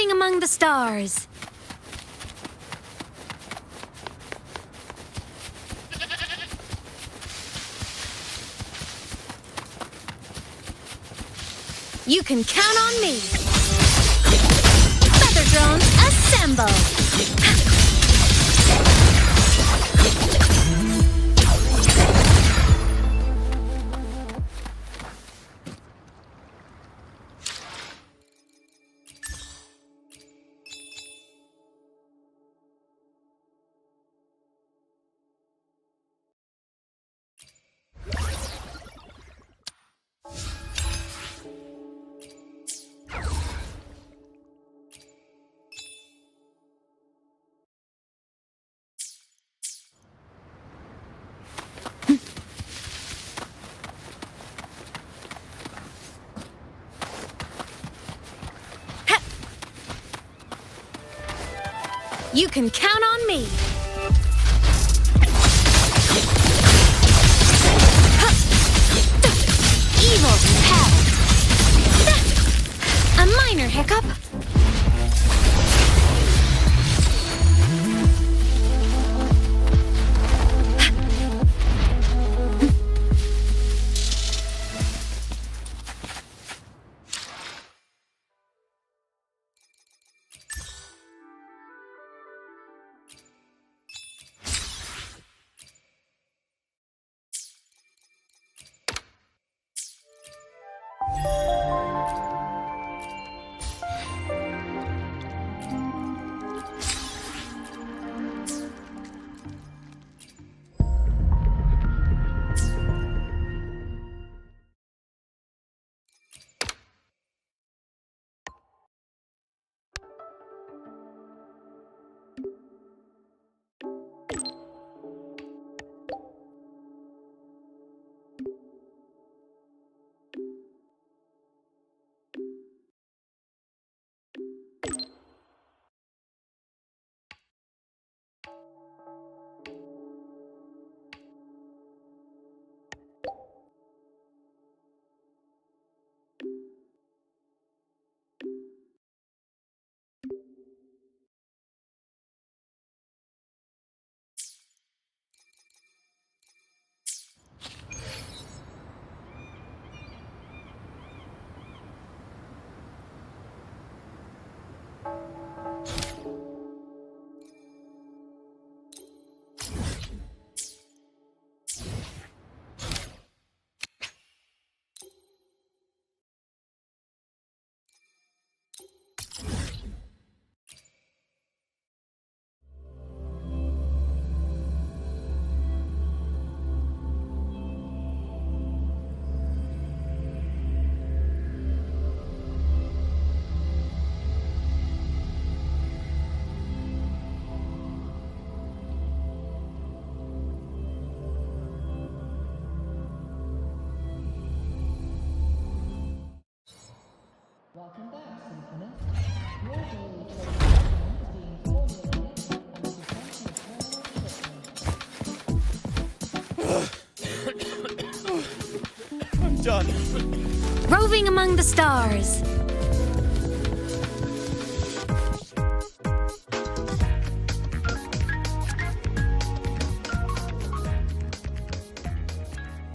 Roving among the stars. You can count on me. Feather drones, assemble! You can count on me. Evil repelled. A minor hiccup. Welcome back, Symphonist. Your daily trade is being formulated and I'm done. Roving among the stars.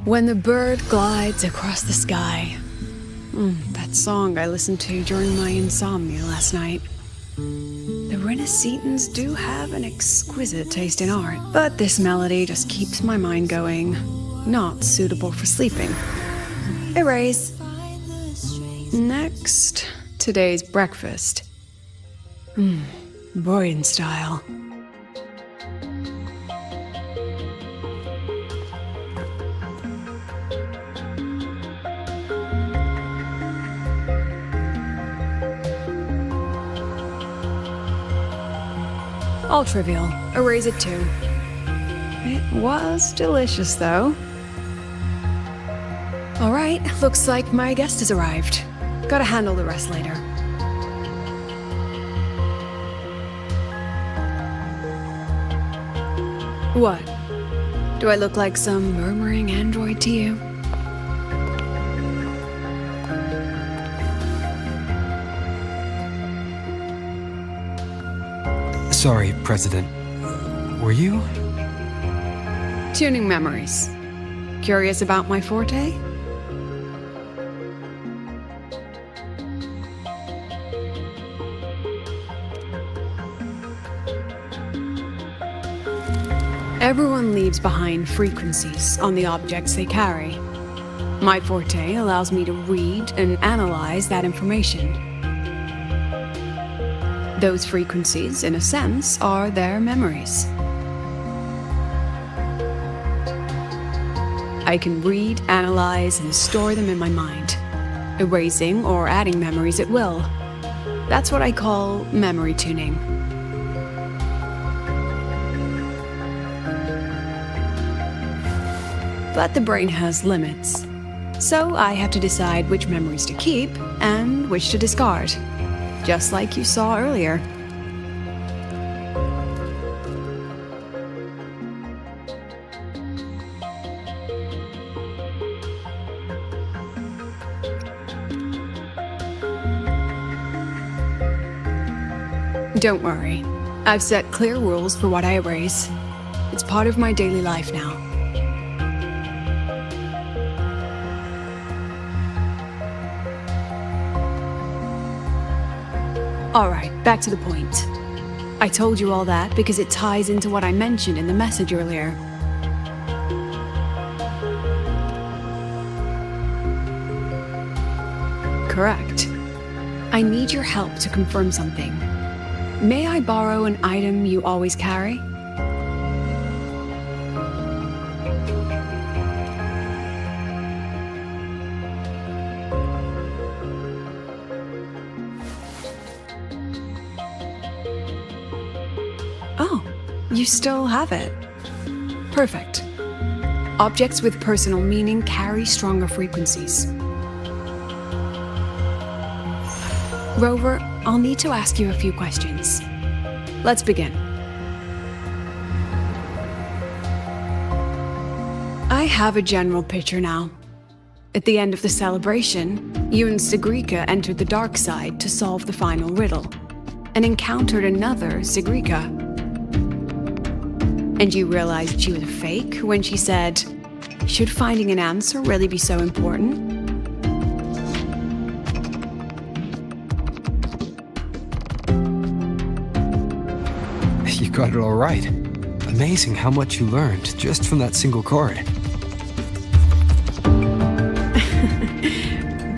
When the bird glides across the sky. That song I listened to during my insomnia last night. The Renaissance do have an exquisite taste in art, but this melody just keeps my mind going. Not suitable for sleeping. Erase. Next, today's breakfast. Boyan style. All trivial. Erase it too. It was delicious, though. All right, looks like my guest has arrived. Gotta handle the rest later. What? Do I look like some murmuring android to you? Sorry, President. Were you? Tuning memories. Curious about my forte? Everyone leaves behind frequencies on the objects they carry. My forte allows me to read and analyze that information. Those frequencies, in a sense, are their memories. I can read, analyze, and store them in my mind, erasing or adding memories at will. That's what I call memory tuning. But the brain has limits, so I have to decide which memories to keep and which to discard, just like you saw earlier. Don't worry, I've set clear rules for what I erase. It's part of my daily life now. Alright, back to the point. I told you all that because it ties into what I mentioned in the message earlier. Correct. I need your help to confirm something. May I borrow an item you always carry? Oh, you still have it. Perfect. Objects with personal meaning carry stronger frequencies. Rover, I'll need to ask you a few questions. Let's begin. I have a general picture now. At the end of the celebration, you and Sigrika entered the dark side to solve the final riddle, and encountered another Sigrika. And you realized she was a fake when she said, "Should finding an answer really be so important?" You got it all right. Amazing how much you learned just from that single card.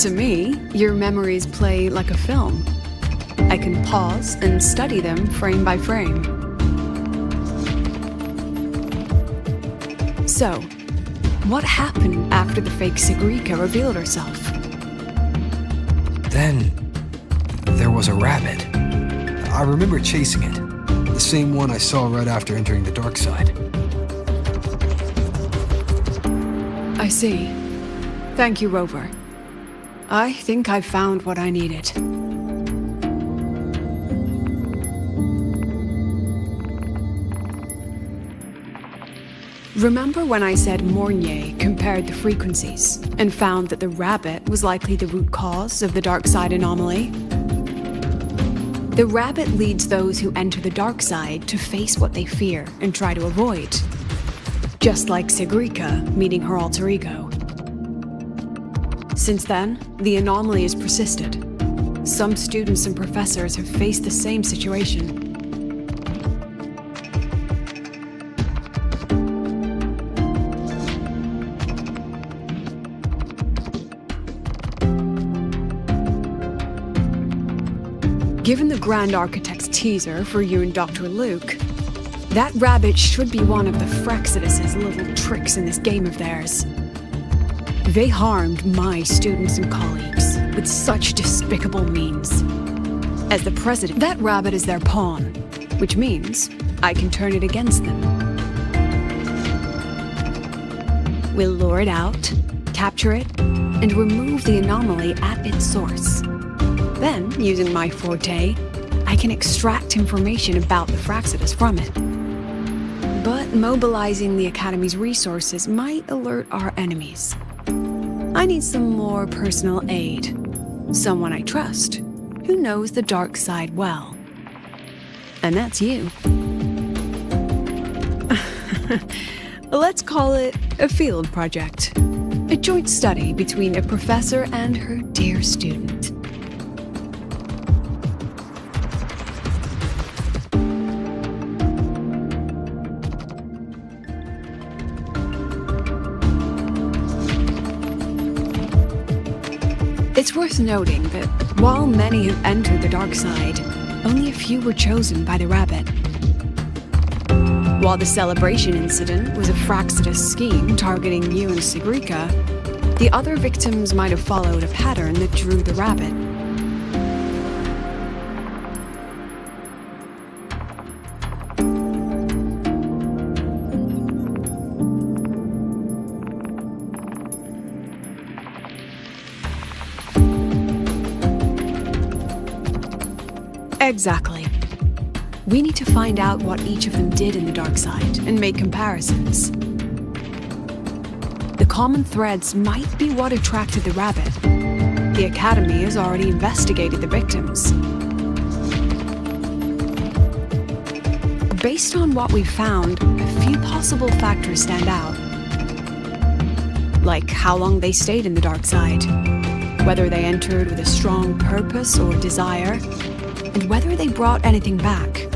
To me, your memories play like a film. I can pause and study them frame by frame. So, what happened after the fake Sigrika revealed herself? Then, there was a rabbit. I remember chasing it. The same one I saw right after entering the dark side. I see. Thank you, Rover. I think I've found what I needed. Remember when I said Mornier compared the frequencies and found that the rabbit was likely the root cause of the dark side anomaly? The rabbit leads those who enter the dark side to face what they fear and try to avoid. Just like Sigrika meeting her alter ego. Since then, the anomaly has persisted. Some students and professors have faced the same situation. Given the Grand Architect's teaser for you and Dr. Luke, that rabbit should be one of the Frexidus' little tricks in this game of theirs. They harmed my students and colleagues with such despicable means. As the president, that rabbit is their pawn, which means I can turn it against them. We'll lure it out, capture it, and remove the anomaly at its source. Then, using my forte, I can extract information about the Frexidus from it. But mobilizing the Academy's resources might alert our enemies. I need some more personal aid. Someone I trust, who knows the dark side well. And that's you. Let's call it a field project. A joint study between a professor and her dear student. It's worth noting that while many have entered the dark side, only a few were chosen by the rabbit. While the celebration incident was a Fraxidus scheme targeting you and Sigrika, the other victims might have followed a pattern that drew the rabbit. Exactly. We need to find out what each of them did in the dark side and make comparisons. The common threads might be what attracted the rabbit. The Academy has already investigated the victims. Based on what we've found, a few possible factors stand out. Like how long they stayed in the dark side, whether they entered with a strong purpose or desire, and whether they brought anything back.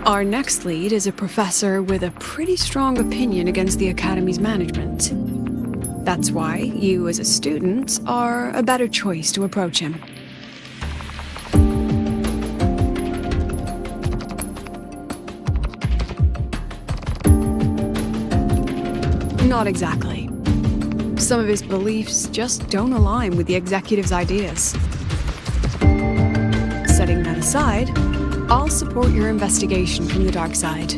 Our next lead is a professor with a pretty strong opinion against the Academy's management. That's why you, as a student, are a better choice to approach him. Not exactly. Some of his beliefs just don't align with the executive's ideas. Setting that aside, I'll support your investigation from the dark side.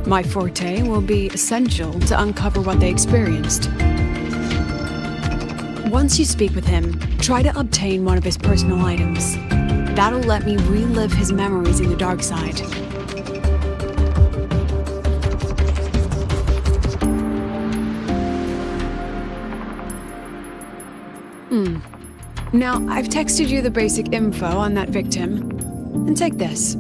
My forte will be essential to uncover what they experienced. Once you speak with him, try to obtain one of his personal items. That'll let me relive his memories in the dark side. Now, I've texted you the basic info on that victim. And take this.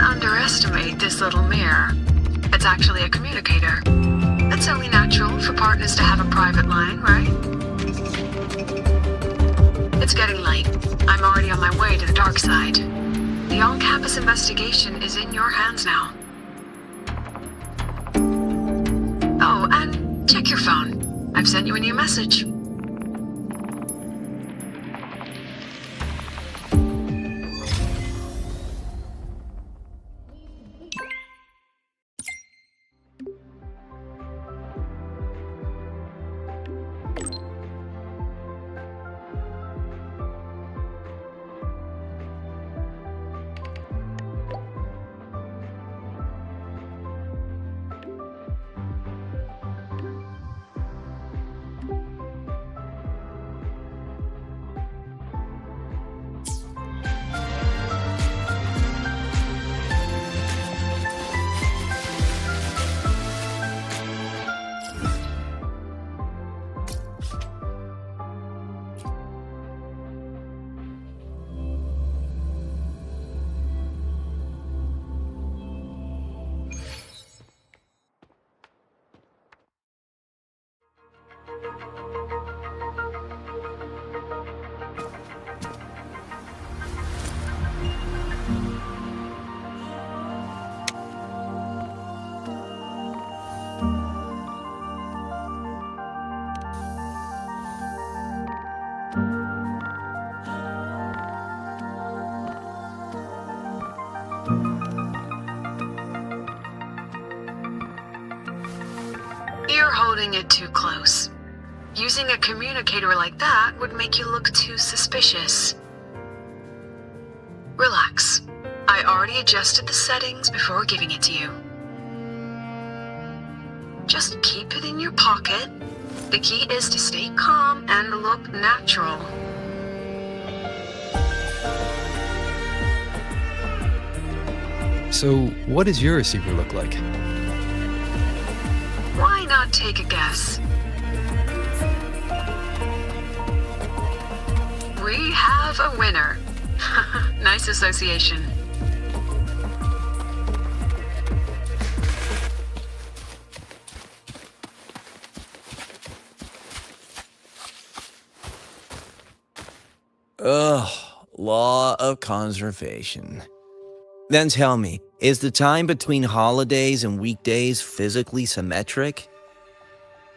Underestimate this little mirror. It's actually a communicator. It's only natural for partners to have a private line, right? It's getting late. I'm already on my way to the dark side. The on-campus investigation is in your hands now. Oh, and check your phone. I've sent you a new message. You're holding it too close. Using a communicator like that would make you look too suspicious. Relax. I already adjusted the settings before giving it to you. Just keep it in your pocket. The key is to stay calm and look natural. So, what does your receiver look like? Why not take a guess? We have a winner. Nice association. Ugh, law of conservation. Then tell me, is the time between holidays and weekdays physically symmetric?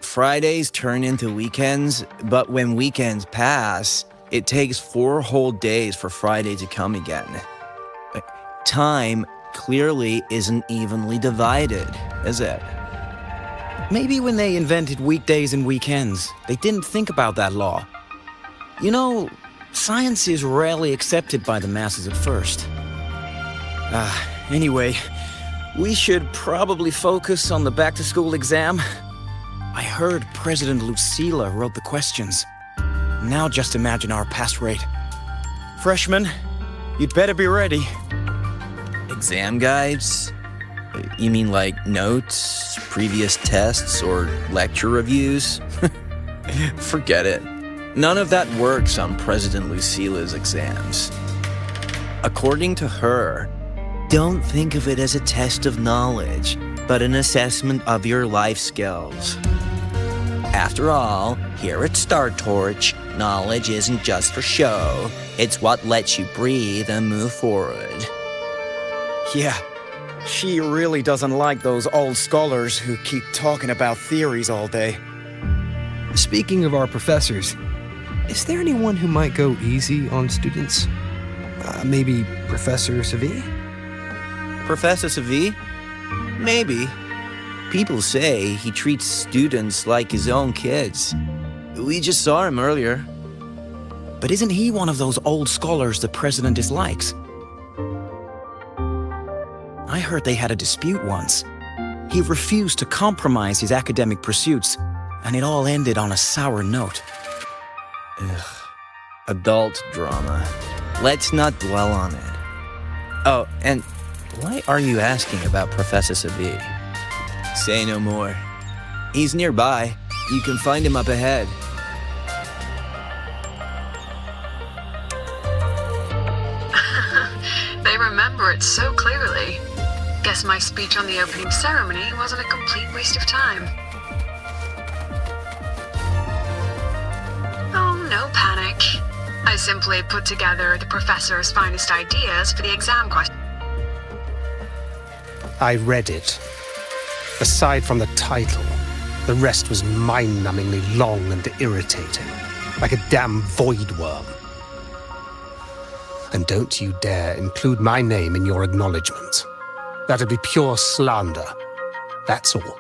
Fridays turn into weekends, but when weekends pass, it takes 4 whole days for Friday to come again. Time clearly isn't evenly divided, is it? Maybe when they invented weekdays and weekends, they didn't think about that law. You know, science is rarely accepted by the masses at first. Anyway, we should probably focus on the back-to-school exam. I heard President Lucilla wrote the questions. Now just imagine our pass rate. Freshmen, you'd better be ready. Exam guides? You mean like notes, previous tests, or lecture reviews? Forget it. None of that works on President Lucilla's exams. According to her, don't think of it as a test of knowledge, but an assessment of your life skills. After all, here at Star Torch, knowledge isn't just for show. It's what lets you breathe and move forward. Yeah, she really doesn't like those old scholars who keep talking about theories all day. Speaking of our professors, is there anyone who might go easy on students? Maybe Professor Savi? Professor Savi? Maybe. People say he treats students like his own kids. We just saw him earlier. But isn't he one of those old scholars the president dislikes? I heard they had a dispute once. He refused to compromise his academic pursuits, and it all ended on a sour note. Ugh. Adult drama. Let's not dwell on it. Oh, and why are you asking about Professor Savi? Say no more. He's nearby. You can find him up ahead. They remember it so clearly. Guess my speech on the opening ceremony wasn't a complete waste of time. Oh, no panic. I simply put together the professor's finest ideas for the exam question. I read it. Aside from the title, the rest was mind-numbingly long and irritating, like a damn void worm. And don't you dare include my name in your acknowledgement. That'd be pure slander. That's all.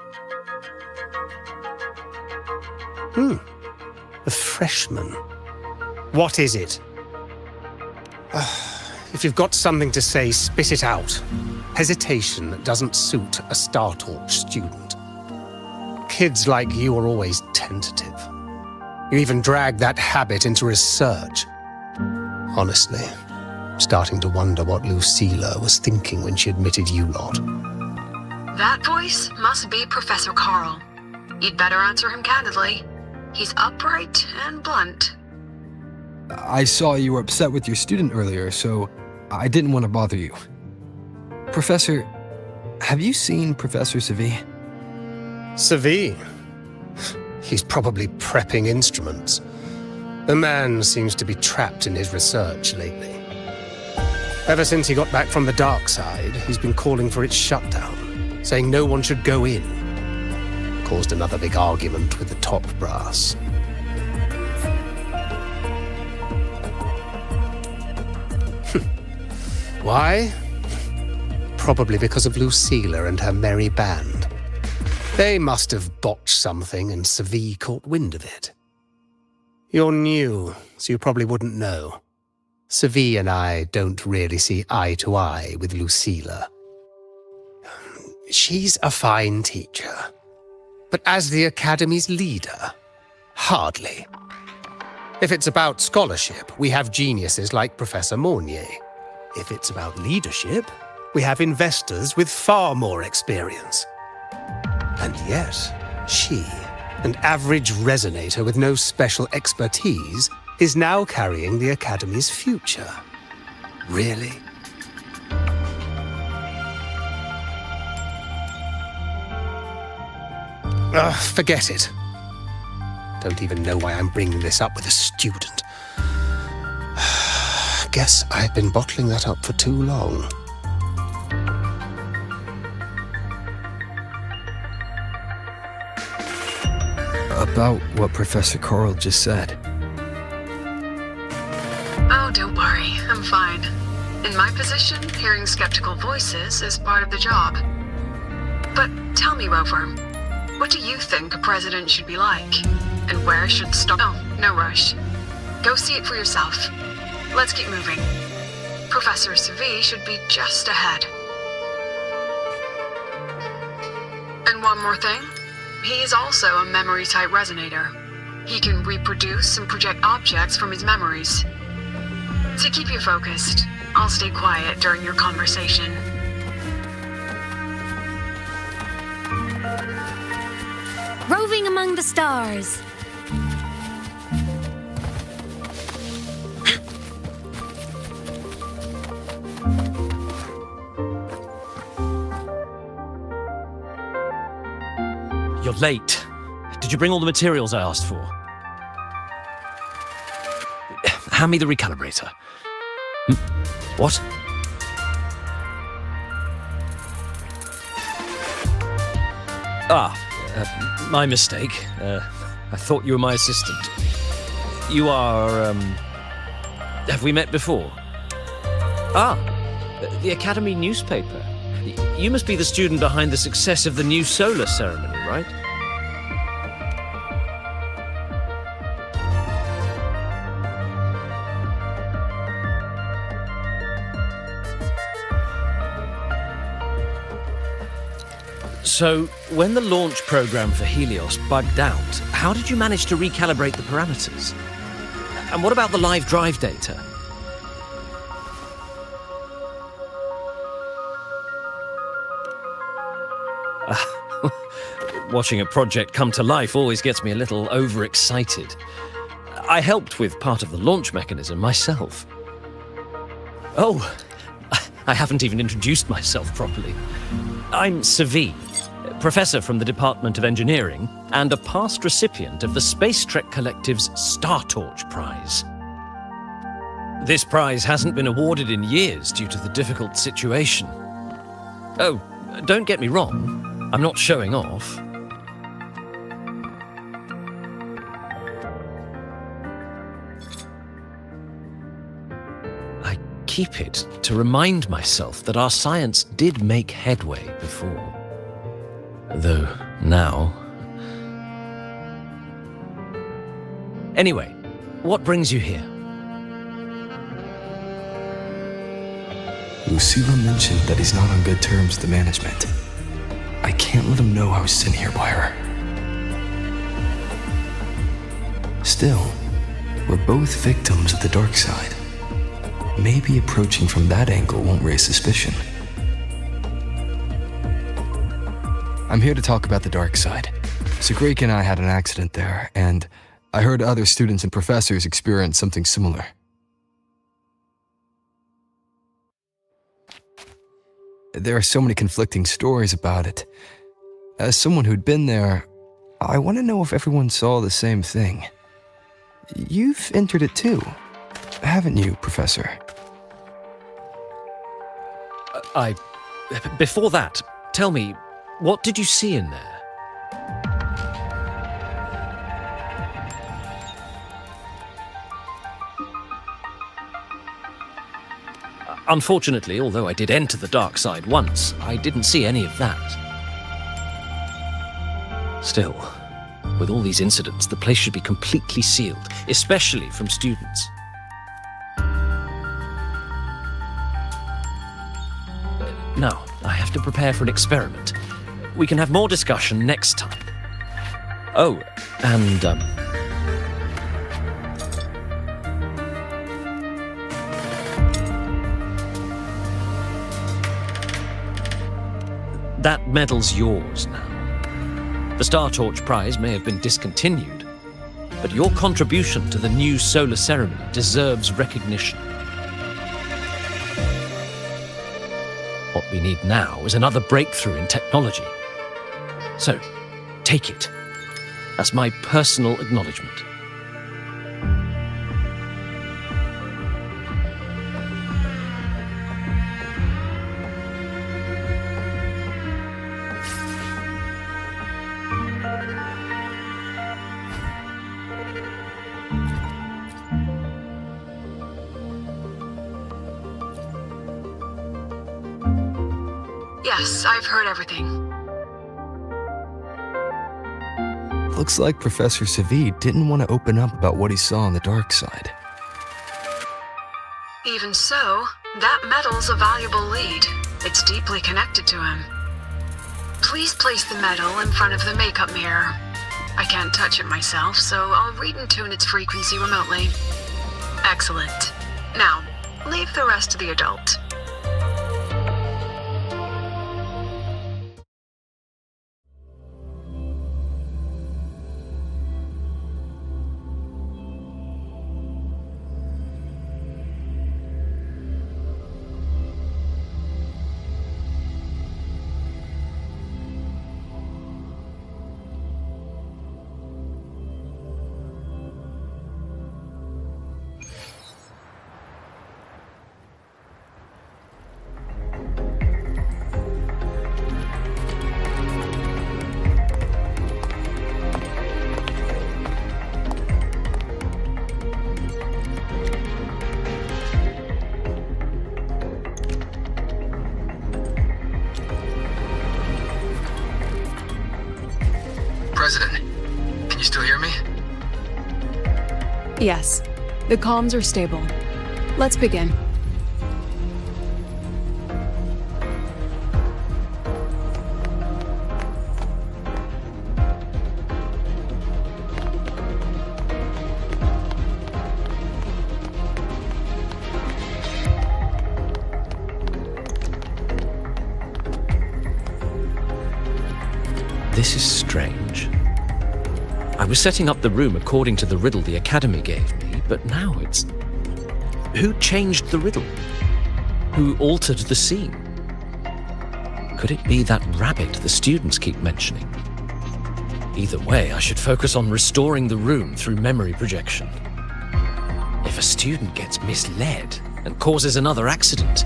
A freshman. What is it? If you've got something to say, spit it out. Hesitation doesn't suit a Star Torch student. Kids like you are always tentative. You even drag that habit into research. Honestly, I'm starting to wonder what Lucilla was thinking when she admitted you lot. That voice must be Professor Carl. You'd better answer him candidly. He's upright and blunt. I saw you were upset with your student earlier, so I didn't want to bother you. Professor, have you seen Professor Savi? Savi? He's probably prepping instruments. The man seems to be trapped in his research lately. Ever since he got back from the dark side, he's been calling for its shutdown, saying no one should go in. Caused another big argument with the top brass. Why? Probably because of Lucilla and her merry band. They must have botched something and Savi caught wind of it. You're new, so you probably wouldn't know. Savi and I don't really see eye to eye with Lucilla. She's a fine teacher, but as the Academy's leader, hardly. If it's about scholarship, we have geniuses like Professor Mornier. If it's about leadership, we have investors with far more experience. And yet, she, an average resonator with no special expertise, is now carrying the Academy's future. Really? Forget it. Don't even know why I'm bringing this up with a student. Guess I've been bottling that up for too long. About what Professor Carl just said. Oh, don't worry. I'm fine. In my position, hearing skeptical voices is part of the job. But tell me, Rover, what do you think a president should be like? And where should stop? Oh, no rush. Go see it for yourself. Let's keep moving. Professor Savi should be just ahead. And one more thing. He is also a memory-type resonator. He can reproduce and project objects from his memories. To keep you focused, I'll stay quiet during your conversation. Roving among the stars. You're late. Did you bring all the materials I asked for? Hand me the recalibrator. What? My mistake. I thought you were my assistant. You are, have we met before? The Academy newspaper. You must be the student behind the success of the new solar ceremony, right? So, when the launch program for Helios bugged out, how did you manage to recalibrate the parameters? And what about the live drive data? Watching a project come to life always gets me a little overexcited. I helped with part of the launch mechanism myself. Oh, I haven't even introduced myself properly. I'm Savi, professor from the Department of Engineering and a past recipient of the Space Trek Collective's Star Torch Prize. This prize hasn't been awarded in years due to the difficult situation. Oh, don't get me wrong, I'm not showing off. I keep it to remind myself that our science did make headway before. Though now... Anyway, what brings you here? Lucilla mentioned that he's not on good terms with the management. I can't let him know I was sent here by her. Still, we're both victims of the dark side. Maybe approaching from that angle won't raise suspicion. I'm here to talk about the dark side. Sagrika and I had an accident there, and I heard other students and professors experience something similar. There are so many conflicting stories about it. As someone who'd been there, I want to know if everyone saw the same thing. You've entered it too, haven't you, Professor? Before that, tell me, what did you see in there? Unfortunately, although I did enter the dark side once, I didn't see any of that. Still, with all these incidents, the place should be completely sealed, especially from students. Now, I have to prepare for an experiment. We can have more discussion next time. Oh, and, that medal's yours now. The Star Torch Prize may have been discontinued, but your contribution to the new solar ceremony deserves recognition. What we need now is another breakthrough in technology. So, take it as my personal acknowledgement. Yes, I've heard everything. Looks like Professor Savi didn't want to open up about what he saw on the dark side. Even so, that medal's a valuable lead. It's deeply connected to him. Please place the medal in front of the makeup mirror. I can't touch it myself, so I'll read and tune its frequency remotely. Excellent. Now, leave the rest to the adult. President, can you still hear me? Yes, the comms are stable. Let's begin. This is strange. I was setting up the room according to the riddle the Academy gave me, but now it's... Who changed the riddle? Who altered the scene? Could it be that rabbit the students keep mentioning? Either way, I should focus on restoring the room through memory projection. If a student gets misled and causes another accident,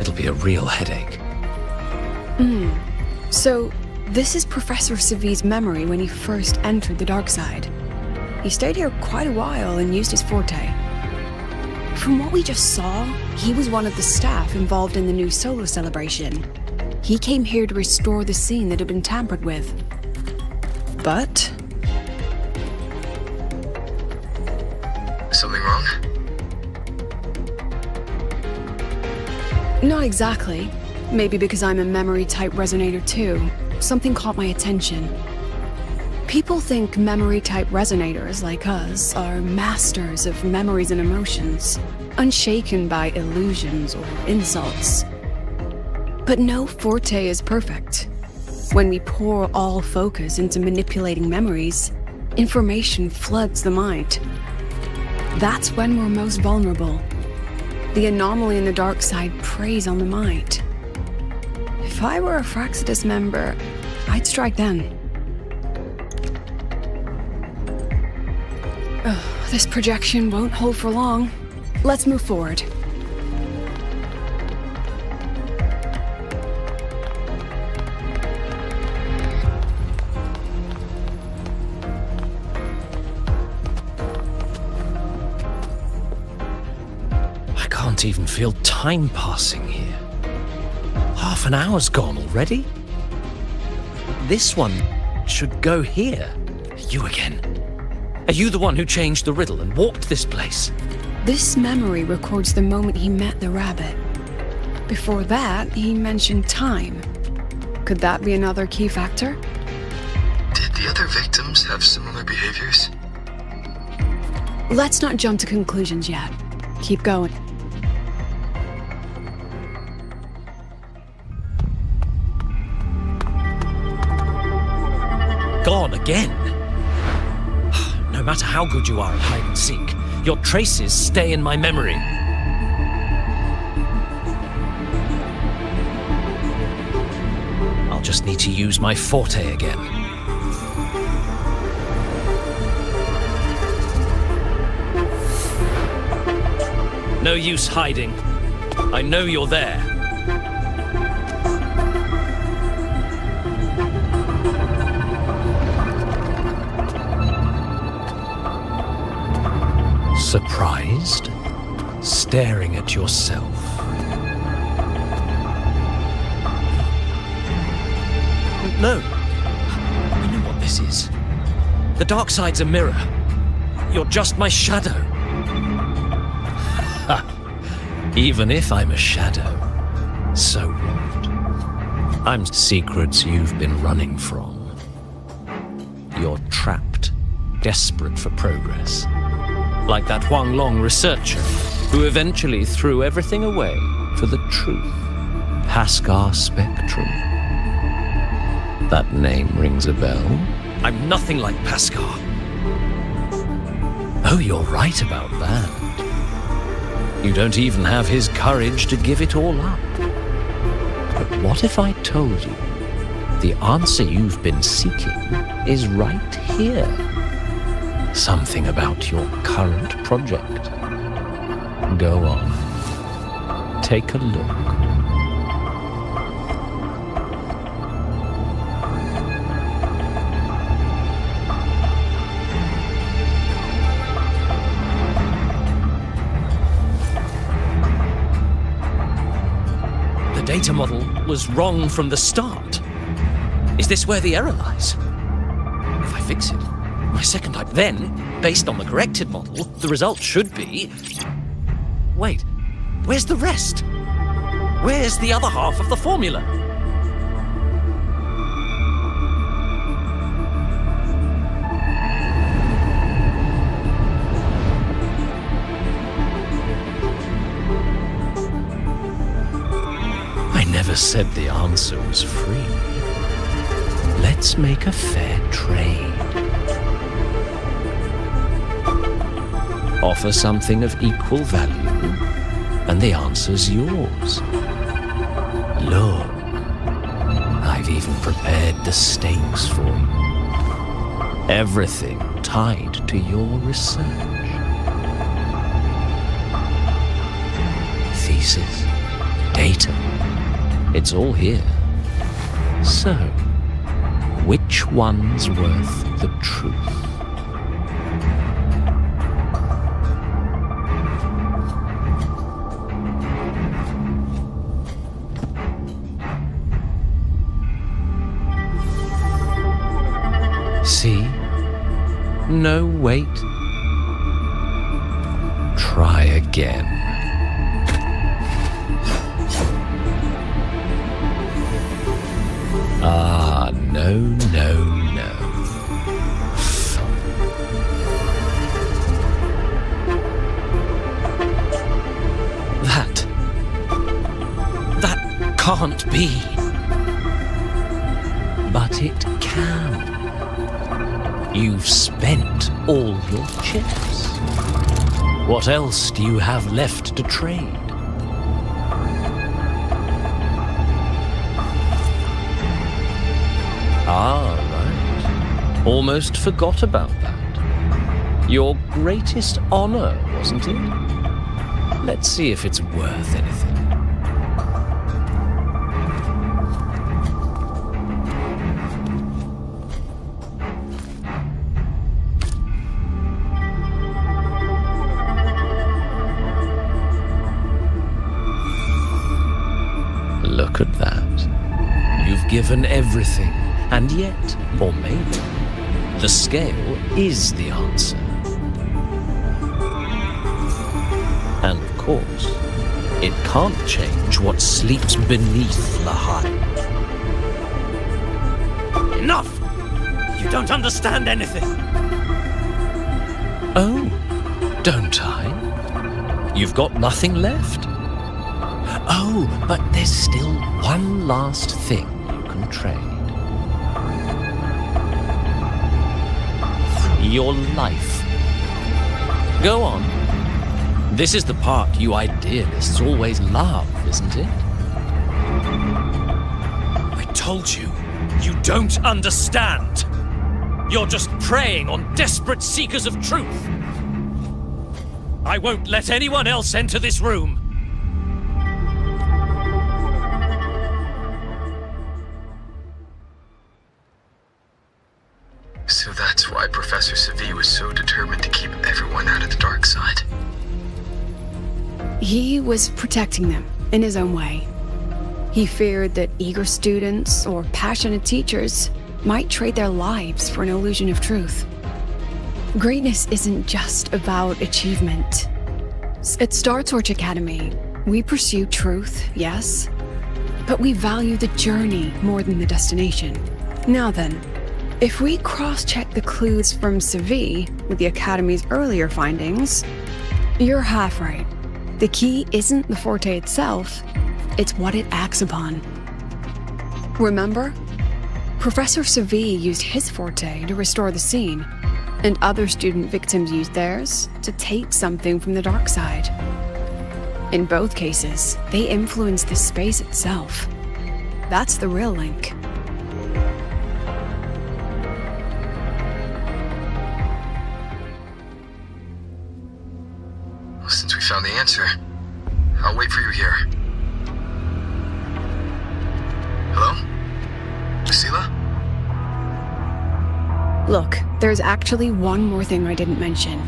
it'll be a real headache. So, this is Professor Savi's memory when he first entered the dark side. He stayed here quite a while and used his forte. From what we just saw, he was one of the staff involved in the new solo celebration. He came here to restore the scene that had been tampered with. But... Something wrong? not exactly. Maybe because I'm a memory-type resonator too. Something caught my attention. People think memory-type resonators like us are masters of memories and emotions, unshaken by illusions or insults. But no forte is perfect. When we pour all focus into manipulating memories, information floods the mind. That's when we're most vulnerable. The anomaly in the dark side preys on the mind. If I were a Fraxidus member, I'd strike then. This projection won't hold for long. Let's move forward. I can't even feel time passing here. Half an hour's gone already? This one should go here. You again. Are you the one who changed the riddle and warped this place? This memory records the moment he met the rabbit. Before that, he mentioned time. Could that be another key factor? Did the other victims have similar behaviors? Let's not jump to conclusions yet. Keep going. Gone again. No matter how good you are at hide and seek, your traces stay in my memory. I'll just need to use my forte again. No use hiding. I know you're there. Surprised? Staring at yourself. No. I know what this is. The dark side's a mirror. You're just my shadow. Even if I'm a shadow, so what? I'm secrets you've been running from. You're trapped, desperate for progress. Like that Huang Long researcher who eventually threw everything away for the truth. Pascar Spectrum. That name rings a bell. I'm nothing like Pascar. Oh, you're right about that. You don't even have his courage to give it all up. But what if I told you the answer you've been seeking is right here? Something about your current project. Go on. Take a look. The data model was wrong from the start. Is this where the error lies? If I fix it, my second type, then, based on the corrected model, the result should be... Wait, where's the rest? Where's the other half of the formula? I never said the answer was free. Let's make a fair trade. Offer something of equal value, and the answer's yours. Look, I've even prepared the stakes for you. Everything tied to your research. Thesis, data, it's all here. So, which one's worth the truth? See? No, wait. Try again. Ah, no, no, no. That can't be. But it can. You've spent all your chips. What else do you have left to trade? Ah, right. Almost forgot about that. Your greatest honor, wasn't it? Let's see if it's worth anything. Look at that. You've given everything, and yet, or maybe, the scale is the answer. And of course, it can't change what sleeps beneath Lahain. Enough! You don't understand anything. Oh, don't I? You've got nothing left? Oh, but there's still one last thing you can trade. Your life. Go on. This is the part you idealists always love, isn't it? I told you, you don't understand. You're just preying on desperate seekers of truth. I won't let anyone else enter this room. So that's why Professor Savi was so determined to keep everyone out of the dark side. He was protecting them in his own way. He feared that eager students or passionate teachers might trade their lives for an illusion of truth. Greatness isn't just about achievement. At Star Torch Academy, we pursue truth, yes, but we value the journey more than the destination. Now then, if we cross-check the clues from Savi with the Academy's earlier findings, you're half right. The key isn't the forte itself, it's what it acts upon. Remember? Professor Savi used his forte to restore the scene, and other student victims used theirs to take something from the dark side. In both cases, they influenced the space itself. That's the real link. Well, since we found the answer, I'll wait for you here. Hello? Lucila? Look, there's actually one more thing I didn't mention.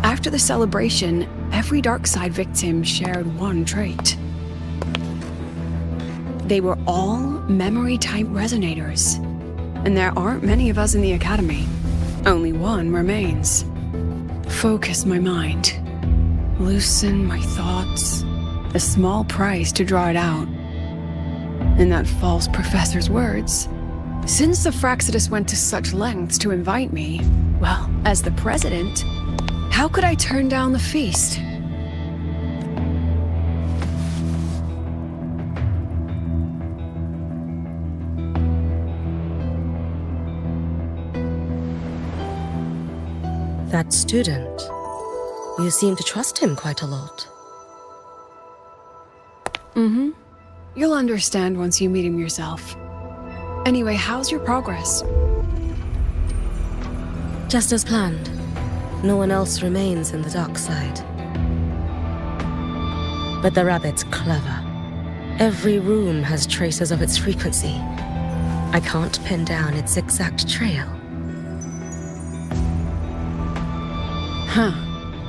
After the celebration, every dark side victim shared one trait. They were all memory-type resonators. And there aren't many of us in the Academy. Only one remains. Focus my mind. Loosen my thoughts. A small price to draw it out. In that false professor's words, since the Fraxidus went to such lengths to invite me, well, as the president, how could I turn down the feast? That student. You seem to trust him quite a lot. Mm-hmm. You'll understand once you meet him yourself. Anyway, how's your progress? Just as planned. No one else remains in the dark side. But the rabbit's clever. Every room has traces of its frequency. I can't pin down its exact trail. Huh.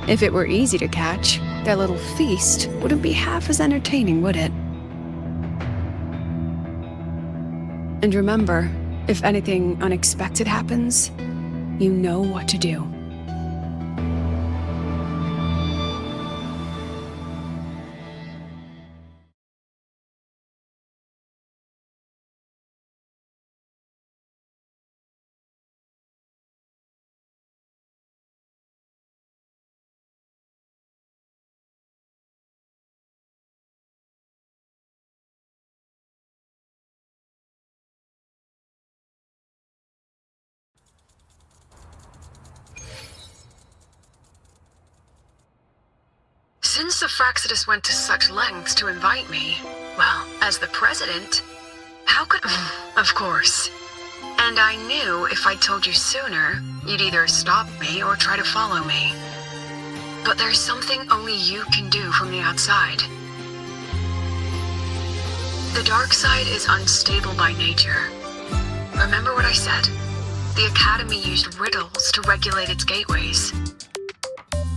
If it were easy to catch, their little feast wouldn't be half as entertaining, would it? And remember, if anything unexpected happens, you know what to do. Since the Fraxidus went to such lengths to invite me, well, as the president, how could... Of course. And I knew if I told you sooner, you'd either stop me or try to follow me. But there's something only you can do from the outside. The dark side is unstable by nature. Remember what I said? The Academy used riddles to regulate its gateways.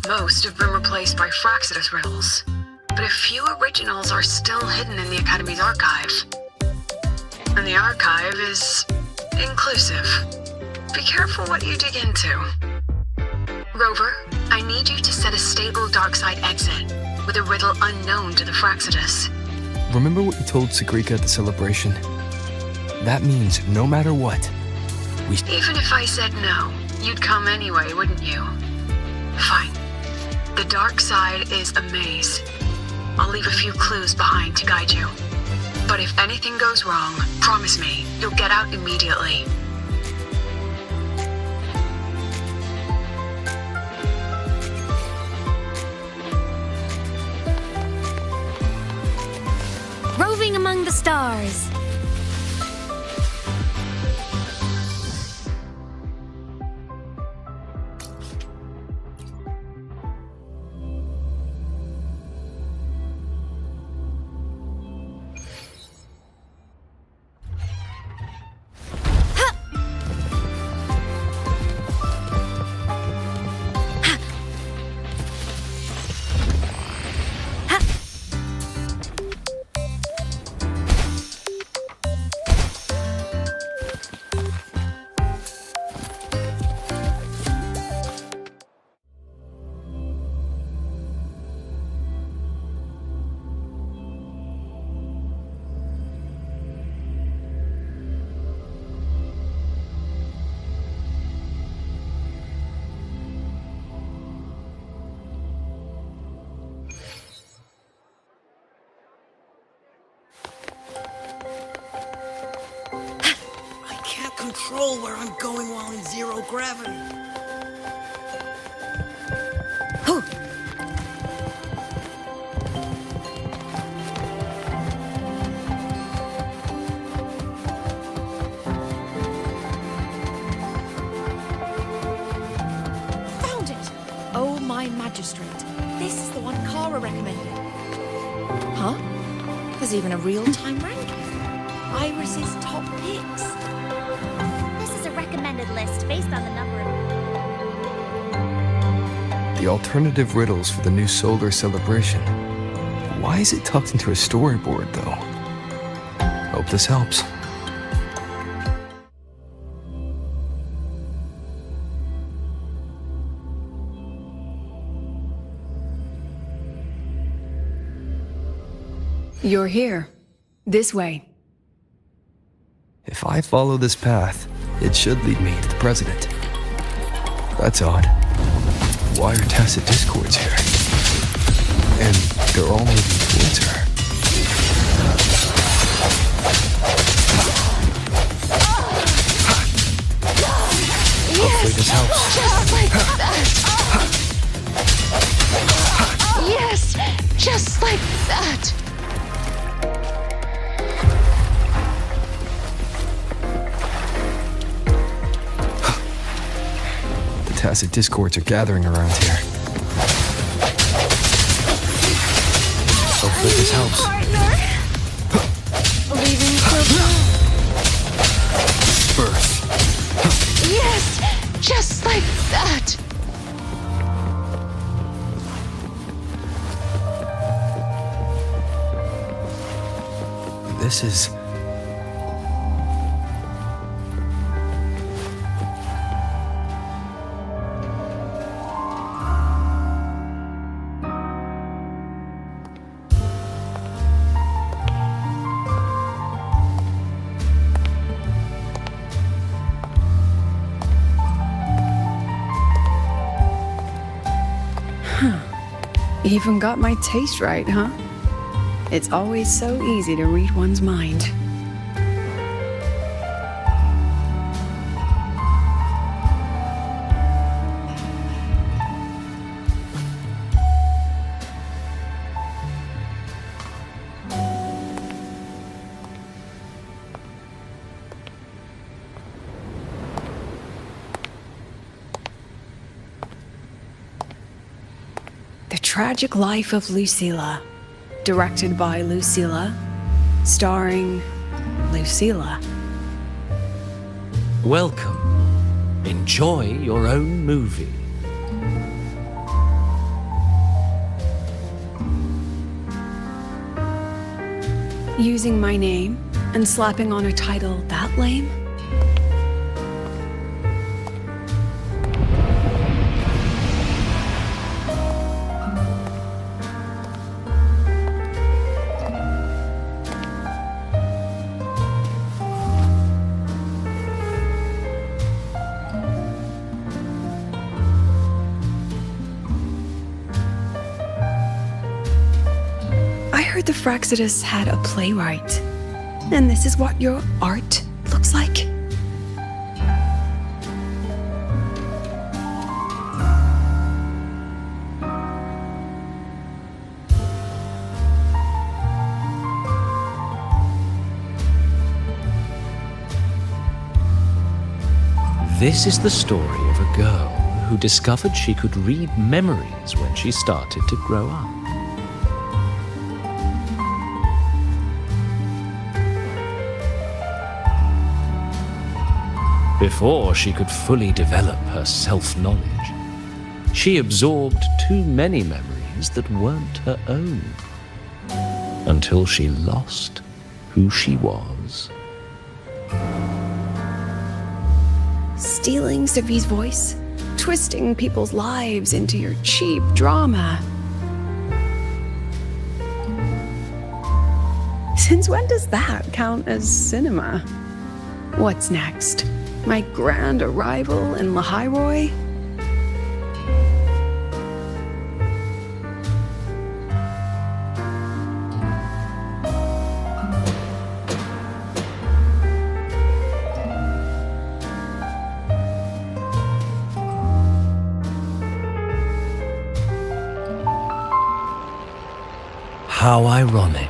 Most have been replaced by Fraxidus riddles, but a few originals are still hidden in the Academy's archive. And the archive is inclusive. Be careful what you dig into. Rover, I need you to set a stable dark side exit. with a riddle unknown to the Fraxidus. Remember what you told Sigrika at the celebration? That means no matter what, we... Even if I said no, you'd come anyway, wouldn't you? Fine. The dark side is a maze. I'll leave a few clues behind to guide you. But if anything goes wrong, promise me, you'll get out immediately. Roving among the stars. Control where I'm going while in zero gravity. Found it! Oh, my magistrate. This is the one Kara recommended. Huh? There's even a real-time ranking. Iris's top picks. This is a recommended list based on the number of... The alternative riddles for the new solar celebration. Why is it tucked into a storyboard, though? Hope this helps. You're here. This way. If I follow this path, it should lead me to the president. That's odd. Why are tacit discords here? And they're all moving towards her. Hopefully this helps. Just like that. Yes, just like that. Tacit discords are gathering around here. Hopefully this helps. Partner. Leaving for Birth. Yes, just like that. This is... Even got my taste right, huh? It's always so easy to read one's mind. The Tragic Life of Lucilla, directed by Lucilla, starring Lucilla. Welcome. Enjoy your own movie. Using my name and slapping on a title that lame? heard the Fraxidus had a playwright. And this is what your art looks like? This is the story of a girl who discovered she could read memories when she started to grow up. Before she could fully develop her self-knowledge, she absorbed too many memories that weren't her own, until she lost who she was. Stealing Savi's voice, twisting people's lives into your cheap drama. Since when does that count as cinema? What's next? My grand arrival in Lahairoi? How ironic.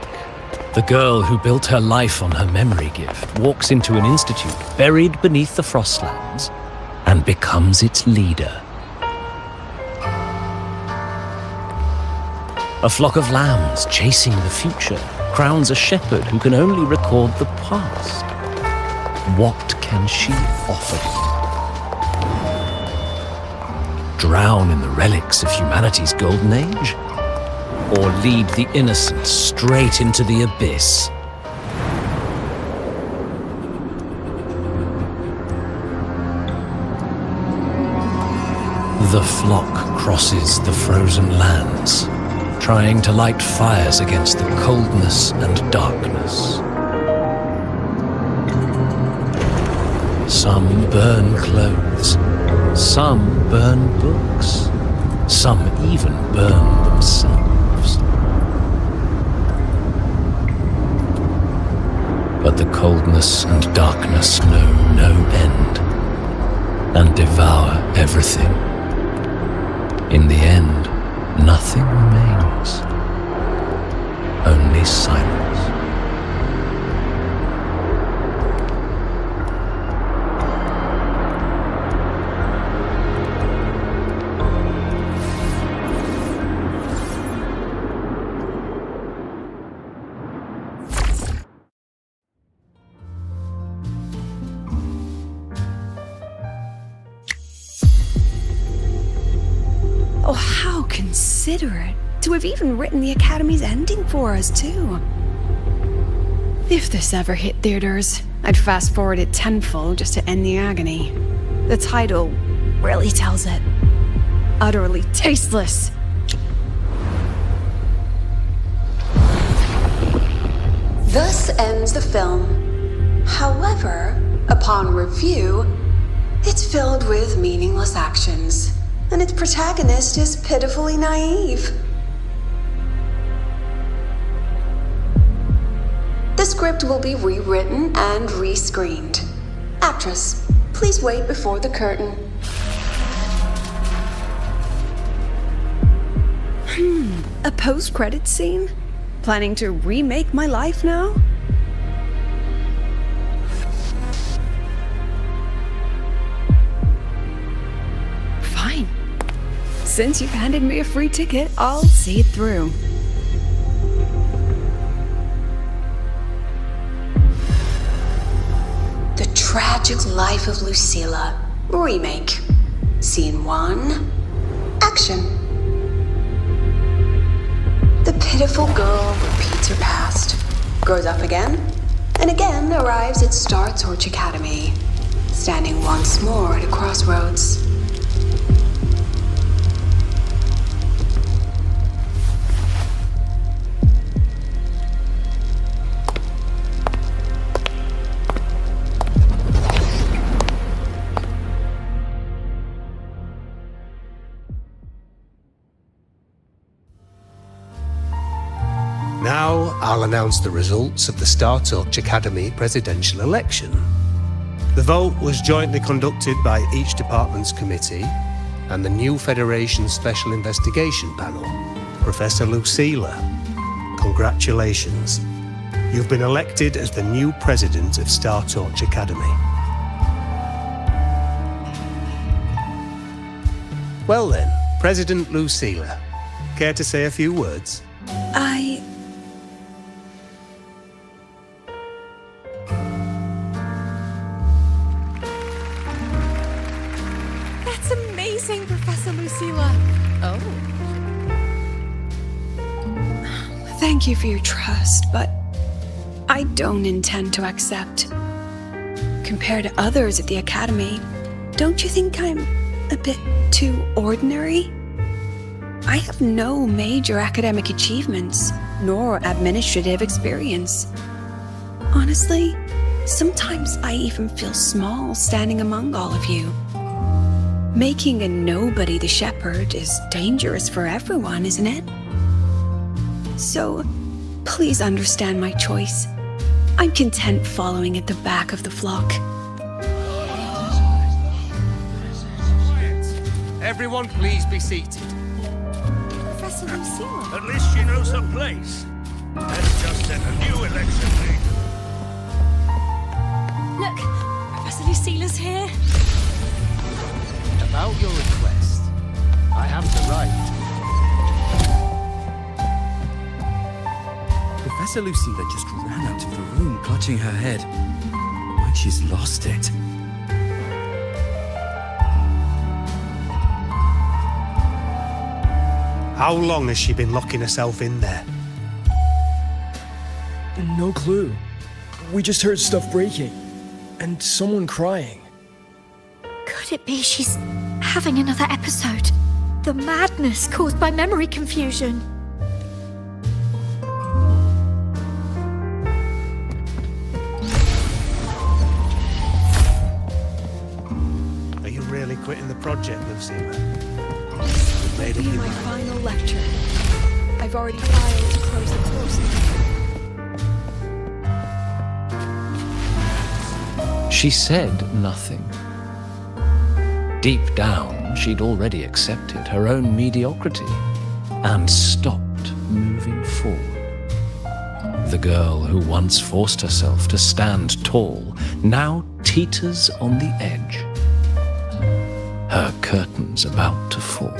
The girl who built her life on her memory gift walks into an institute buried beneath the Frostlands and becomes its leader. A flock of lambs chasing the future crowns a shepherd who can only record the past. What can she offer him? Drown in the relics of humanity's golden age? Or lead the innocent straight into the abyss? The flock crosses the frozen lands, trying to light fires against the coldness and darkness. Some burn clothes, some burn books, some even burn themselves. But the coldness and darkness know no end, and devour everything. In the end, nothing remains, only silence. Oh, how considerate to have even written the Academy's ending for us, too. If this ever hit theaters, I'd fast forward it tenfold just to end the agony. The title really tells it. Utterly tasteless. Thus ends the film. However, upon review, it's filled with meaningless actions, and its protagonist is pitifully naive. The script will be rewritten and rescreened. Actress, please wait before the curtain. A post-credits scene? Planning to remake my life now? Fine. Since you've handed me a free ticket, I'll see it through. The Tragic Life of Lucilla, remake. Scene 1, action. The pitiful girl repeats her past, grows up again, and again arrives at Star Torch Academy, standing once more at a crossroads. Now I'll announce the results of the StarTorch Academy presidential election. The vote was jointly conducted by each department's committee and the new Federation Special Investigation Panel. Professor Lucilla, congratulations. You've been elected as the new president of StarTorch Academy. Well then, President Lucilla, care to say a few words? That's amazing, Professor Lucilla. Oh. Thank you for your trust, but I don't intend to accept. Compared to others at the Academy, don't you think I'm a bit too ordinary? I have no major academic achievements, nor administrative experience. Honestly, sometimes I even feel small standing among all of you. Making a nobody the shepherd is dangerous for everyone, isn't it? So, please understand my choice. I'm content following at the back of the flock. Everyone, please be seated. Professor Lucilla. At least she knows her place. Let's just set a new election date. Look, Professor Lucilla's here. About your request, I have the right. Professor Lucilla just ran out of the room, clutching her head. Like she's lost it. How long has she been locking herself in there? No clue. We just heard stuff breaking. And someone crying. Could it be she's having another episode? The madness caused by memory confusion. Are you really quitting the project, Lucilla? This will be my final lecture. I've already filed to close the course. She said nothing. Deep down, she'd already accepted her own mediocrity and stopped moving forward. The girl who once forced herself to stand tall now teeters on the edge. Her curtain's about to fall.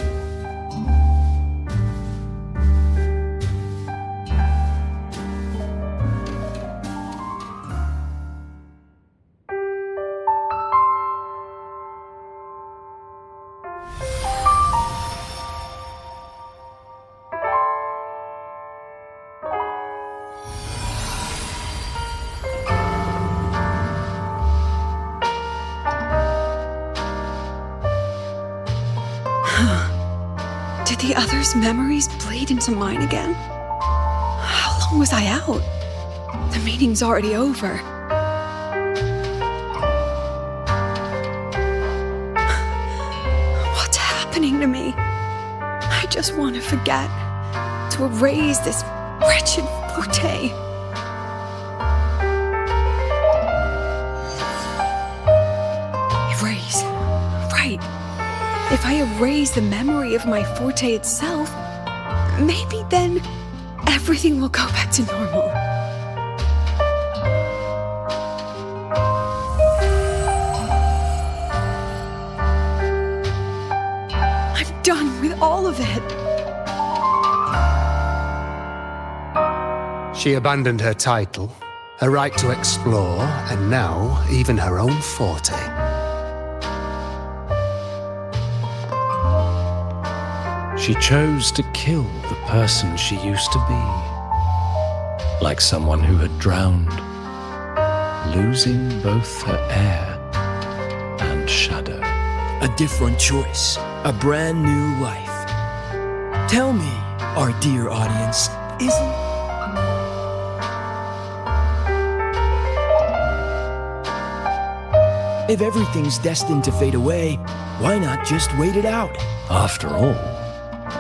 Did the others' memories bleed into mine again? How long was I out? The meeting's already over. What's happening to me? I just want to forget, to erase this wretched forte. Erase. Right. If I erase the memory of my forte itself, maybe then everything will go back to normal. I'm done with all of it. She abandoned her title, her right to explore, and now even her own forte. She chose to kill the person she used to be, like someone who had drowned, losing both her air and shadow. A different choice. A brand new life. Tell me, our dear audience, isn't... If everything's destined to fade away, why not just wait it out? After all,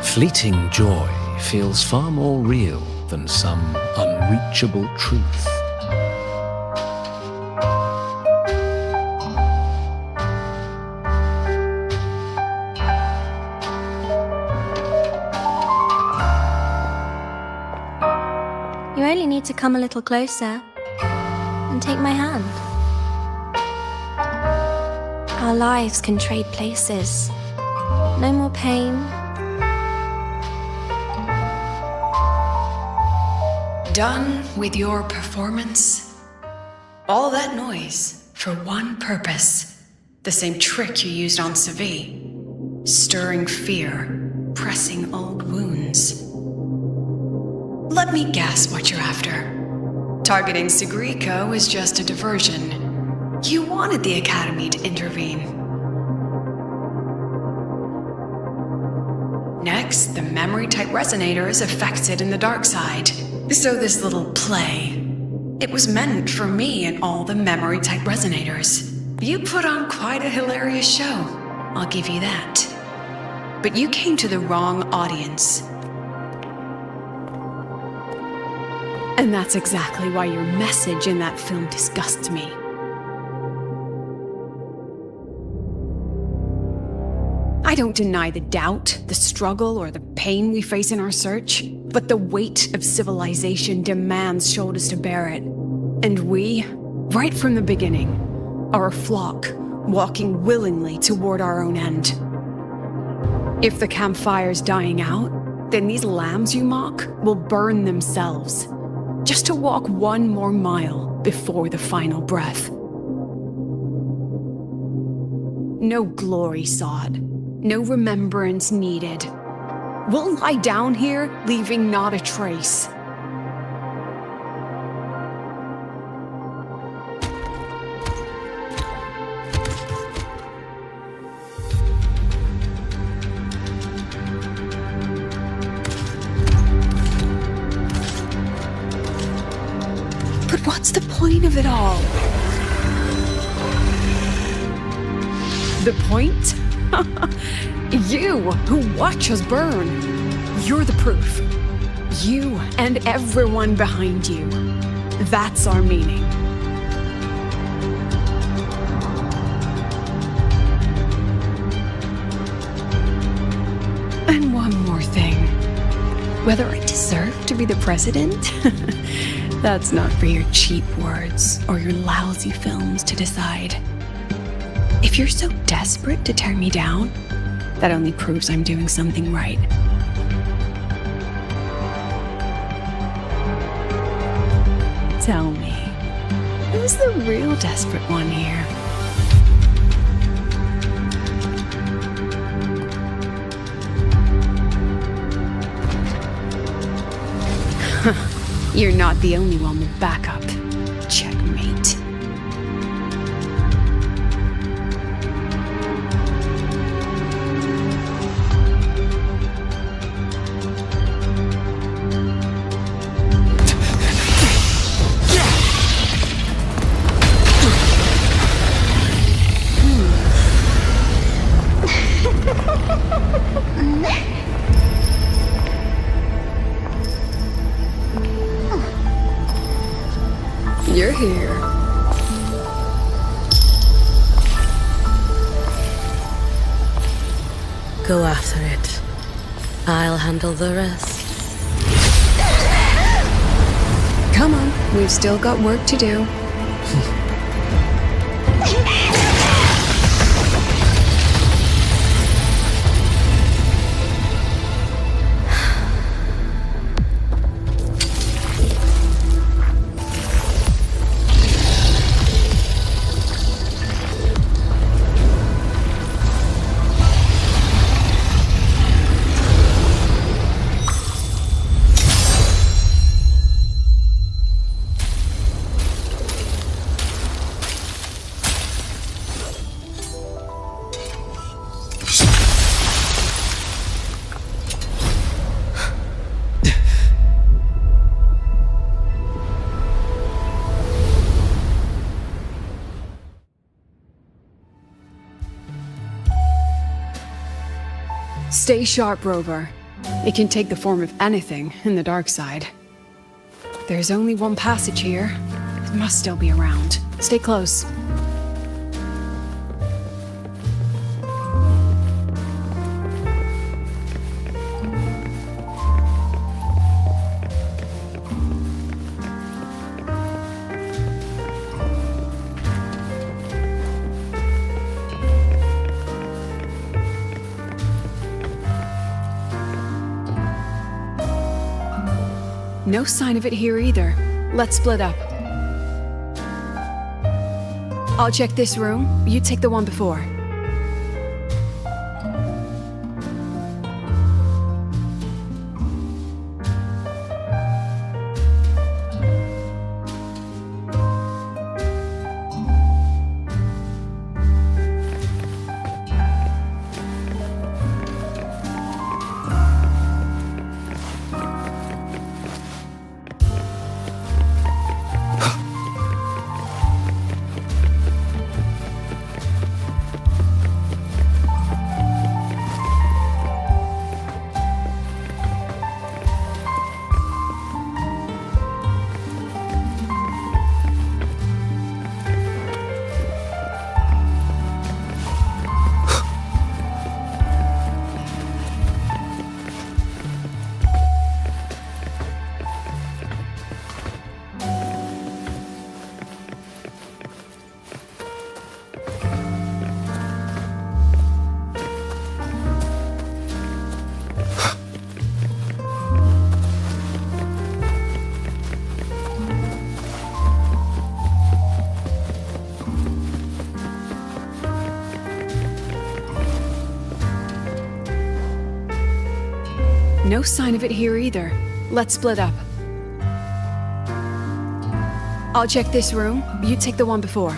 fleeting joy feels far more real than some unreachable truth. You only need to come a little closer and take my hand. Our lives can trade places. No more pain. Done with your performance? All that noise for one purpose. The same trick you used on Savi. Stirring fear, pressing old wounds. Let me guess what you're after. Targeting Sigriko was just a diversion. You wanted the Academy to intervene. Next, the memory-type resonator is affected in the dark side. So this little play, it was meant for me and all the memory-type resonators. You put on quite a hilarious show, I'll give you that. But you came to the wrong audience. And that's exactly why your message in that film disgusts me. I don't deny the doubt, the struggle, or the pain we face in our search, but the weight of civilization demands shoulders to bear it. And we, right from the beginning, are a flock, walking willingly toward our own end. If the campfire's dying out, then these lambs you mock will burn themselves, just to walk one more mile before the final breath. No glory sought, no remembrance needed. We'll lie down here, leaving not a trace. But what's the point of it all? The point? You, who watch us burn. You're the proof. You and everyone behind you. That's our meaning. And one more thing. Whether I deserve to be the president? That's not for your cheap words or your lousy films to decide. If you're so desperate to tear me down, that only proves I'm doing something right. Tell me, who's the real desperate one here? You're not the only one with backup. Checkmate. You're here. Go after it. I'll handle the rest. Come on, we've still got work to do. Stay sharp, Rover. It can take the form of anything in the dark side. There's only one passage here. It must still be around. Stay close. No sign of it here either. Let's split up. I'll check this room. You take the one before. No sign of it here either. Let's split up. I'll check this room. You take the one before.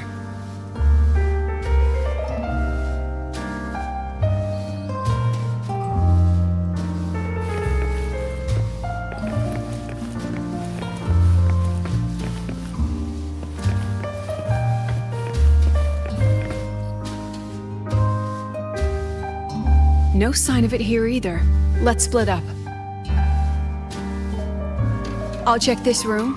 No sign of it here either. Let's split up. I'll check this room.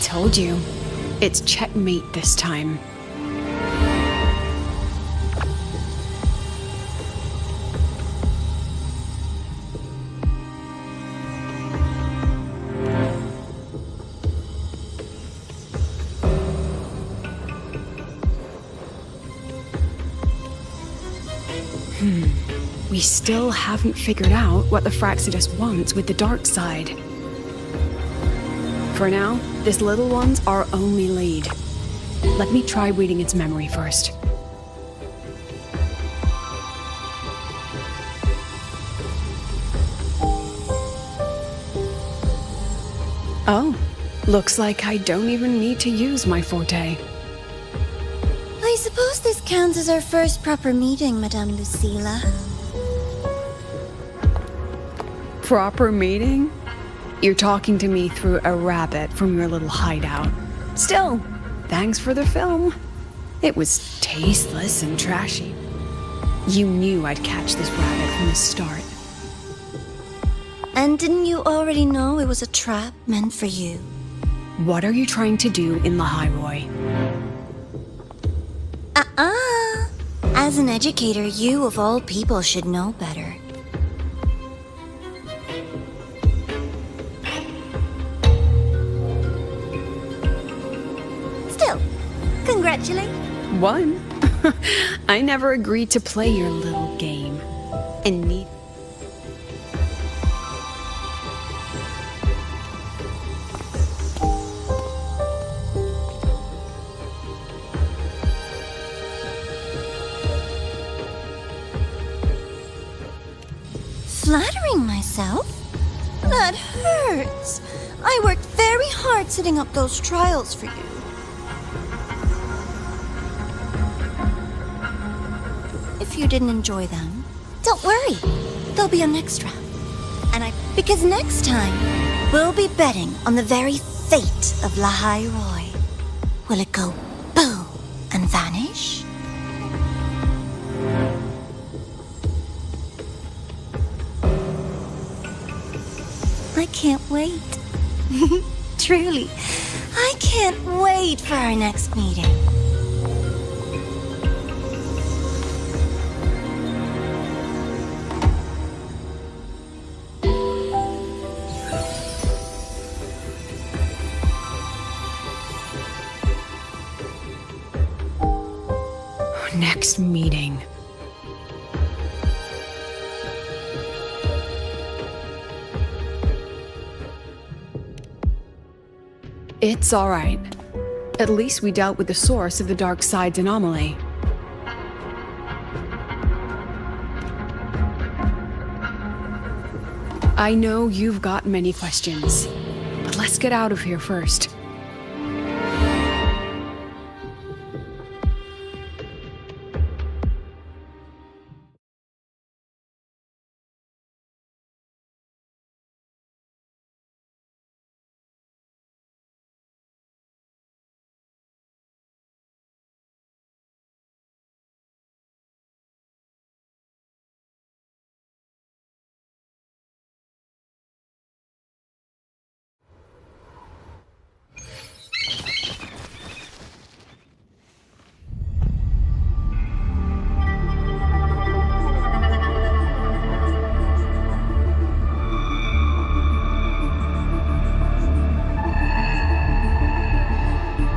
Told you. It's checkmate this time. We still haven't figured out what the Fraxidus wants with the dark side. For now, this little one's our only lead. Let me try reading its memory first. Oh, looks like I don't even need to use my forte. I suppose this counts as our first proper meeting, Madame Lucilla. Proper meeting? You're talking to me through a rabbit from your little hideout. Still, thanks for the film. It was tasteless and trashy. You knew I'd catch this rabbit from the start. And didn't you already know it was a trap meant for you? What are you trying to do in Lahairoi? As an educator, you of all people should know better. Still, congratulations. One? I never agreed to play your little game. And need. Flattering myself? That hurts. I worked very hard setting up those trials for you. If you didn't enjoy them, don't worry. There'll be a next round. Because next time, we'll be betting on the very fate of Lahairoi. Will it go boom and vanish? I can't wait. Truly, I can't wait for our next meeting. Next meeting. It's all right. At least we dealt with the source of the dark side's anomaly. I know you've got many questions, but let's get out of here first.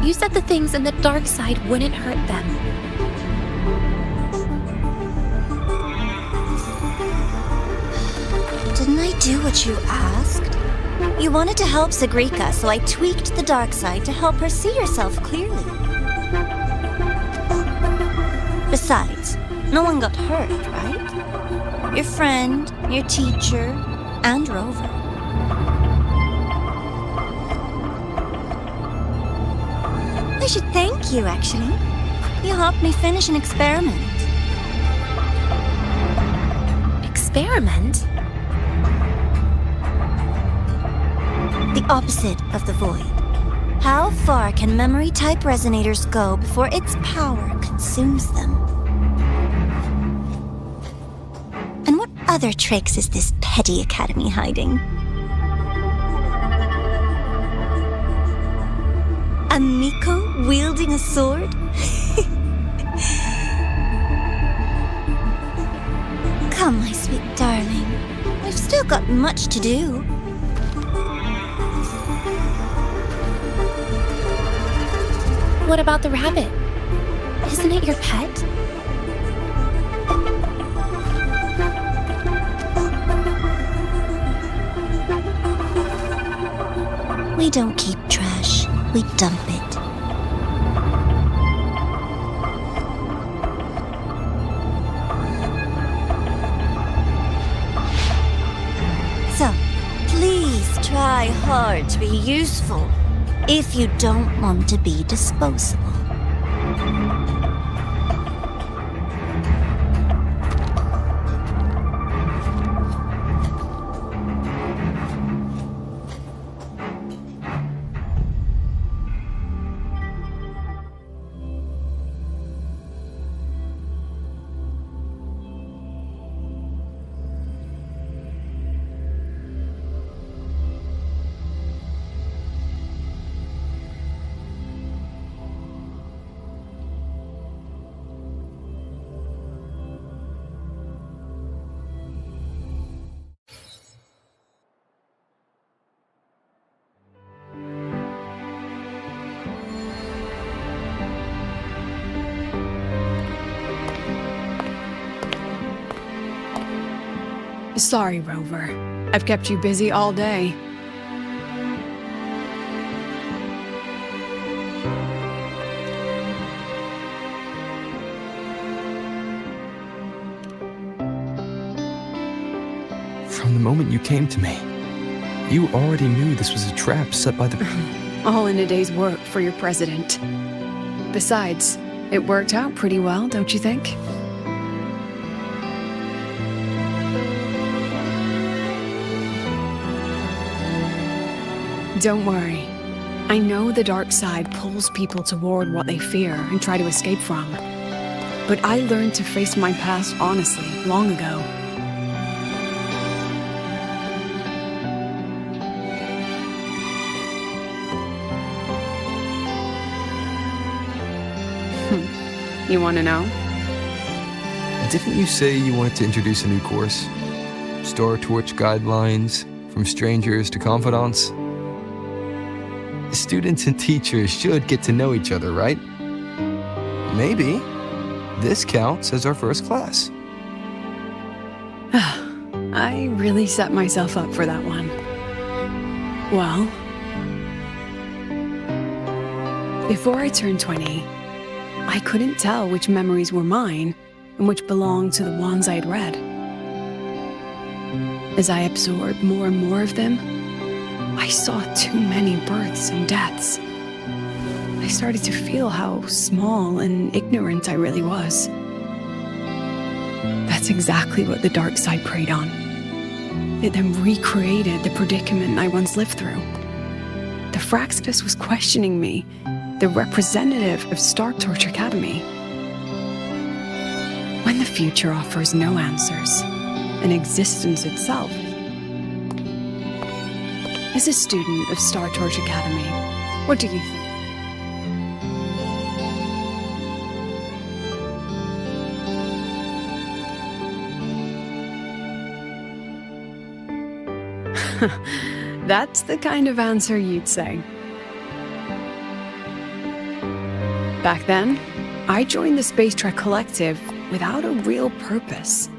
You said the things in the dark side wouldn't hurt them. Didn't I do what you asked? You wanted to help Sagrika, so I tweaked the dark side to help her see herself clearly. Besides, no one got hurt, right? Your friend, your teacher, and Rover. I should thank you, actually. You helped me finish an experiment. Experiment? The opposite of the void. How far can memory-type resonators go before its power consumes them? And what other tricks is this petty academy hiding? A Miko wielding a sword? Come, my sweet darling. We've still got much to do. What about the rabbit? Isn't it your pet? We don't keep trash. We dump it. So, please try hard to be useful if you don't want to be disposable. Sorry, Rover. I've kept you busy all day. From the moment you came to me, you already knew this was a trap set by the... All in a day's work for your president. Besides, it worked out pretty well, don't you think? Don't worry. I know the dark side pulls people toward what they fear and try to escape from. But I learned to face my past honestly long ago. You want to know? Didn't you say you wanted to introduce a new course? Star Torch guidelines, from strangers to confidants? Students and teachers should get to know each other, right? Maybe this counts as our first class. I really set myself up for that one. Well, before I turned 20, I couldn't tell which memories were mine and which belonged to the ones I had read. As I absorbed more and more of them, I saw too many births and deaths. I started to feel how small and ignorant I really was. That's exactly what the dark side preyed on. It then recreated the predicament I once lived through. The Fraxidus was questioning me, the representative of Star Torch Academy. When the future offers no answers, and existence itself. As a student of Star Torch Academy, what do you think? That's the kind of answer you'd say. Back then, I joined the Space Trek Collective without a real purpose.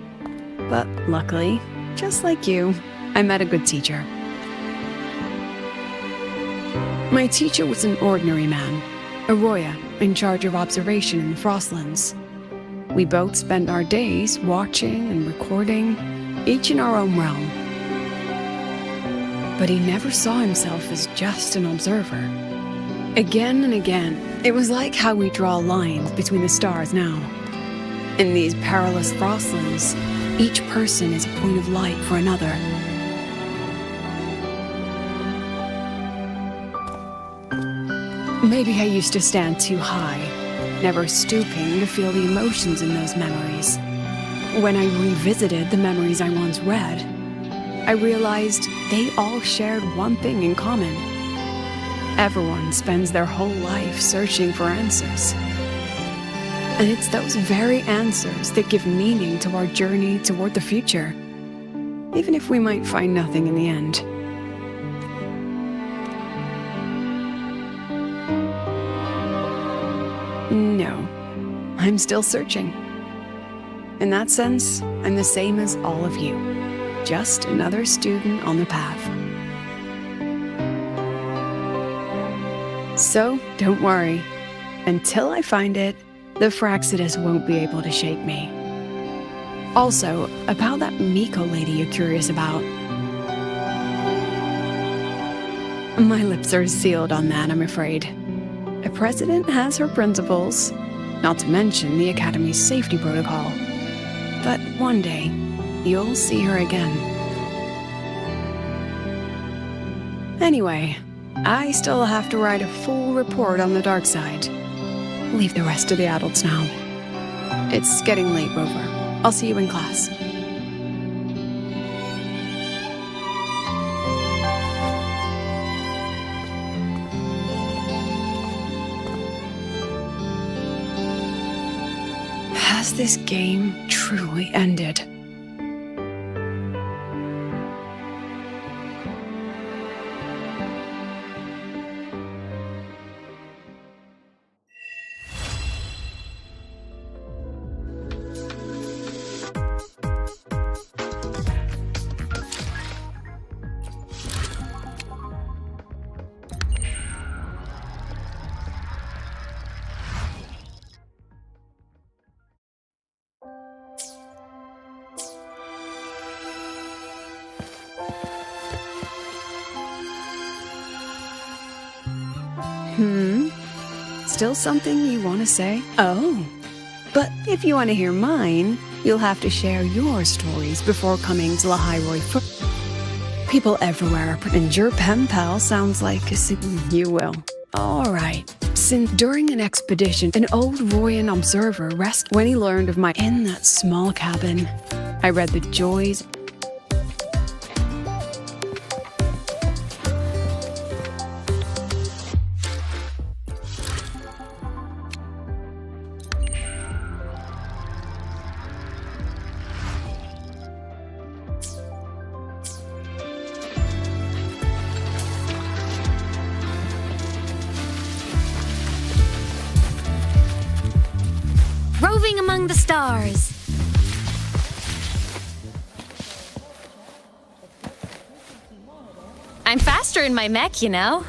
But luckily, just like you, I met a good teacher. My teacher was an ordinary man, Arroya, in charge of observation in the Frostlands. We both spent our days watching and recording, each in our own realm. But he never saw himself as just an observer. Again and again, it was like how we draw lines between the stars now. In these perilous Frostlands, each person is a point of light for another. Maybe I used to stand too high, never stooping to feel the emotions in those memories. When I revisited the memories I once read, I realized they all shared one thing in common. Everyone spends their whole life searching for answers. And it's those very answers that give meaning to our journey toward the future, even if we might find nothing in the end. No, I'm still searching. In that sense, I'm the same as all of you, just another student on the path. So, don't worry. Until I find it, the Fraxidus won't be able to shake me. Also, about that Miko lady you're curious about. My lips are sealed on that, I'm afraid. A president has her principles, not to mention the Academy's safety protocol. But one day, you'll see her again. Anyway, I still have to write a full report on the dark side. Leave the rest to the adults now. It's getting late, Rover. I'll see you in class. Has this game truly ended? Still something you want to say? Oh, but if you want to hear mine, you'll have to share your stories before coming to Lahiroi for people everywhere. And your pen pal sounds like you will. All right. Since during an expedition, an old Royan observer rescued when he learned of my in that small cabin. I read the joys. Roving among the stars. I'm faster in my mech, you know.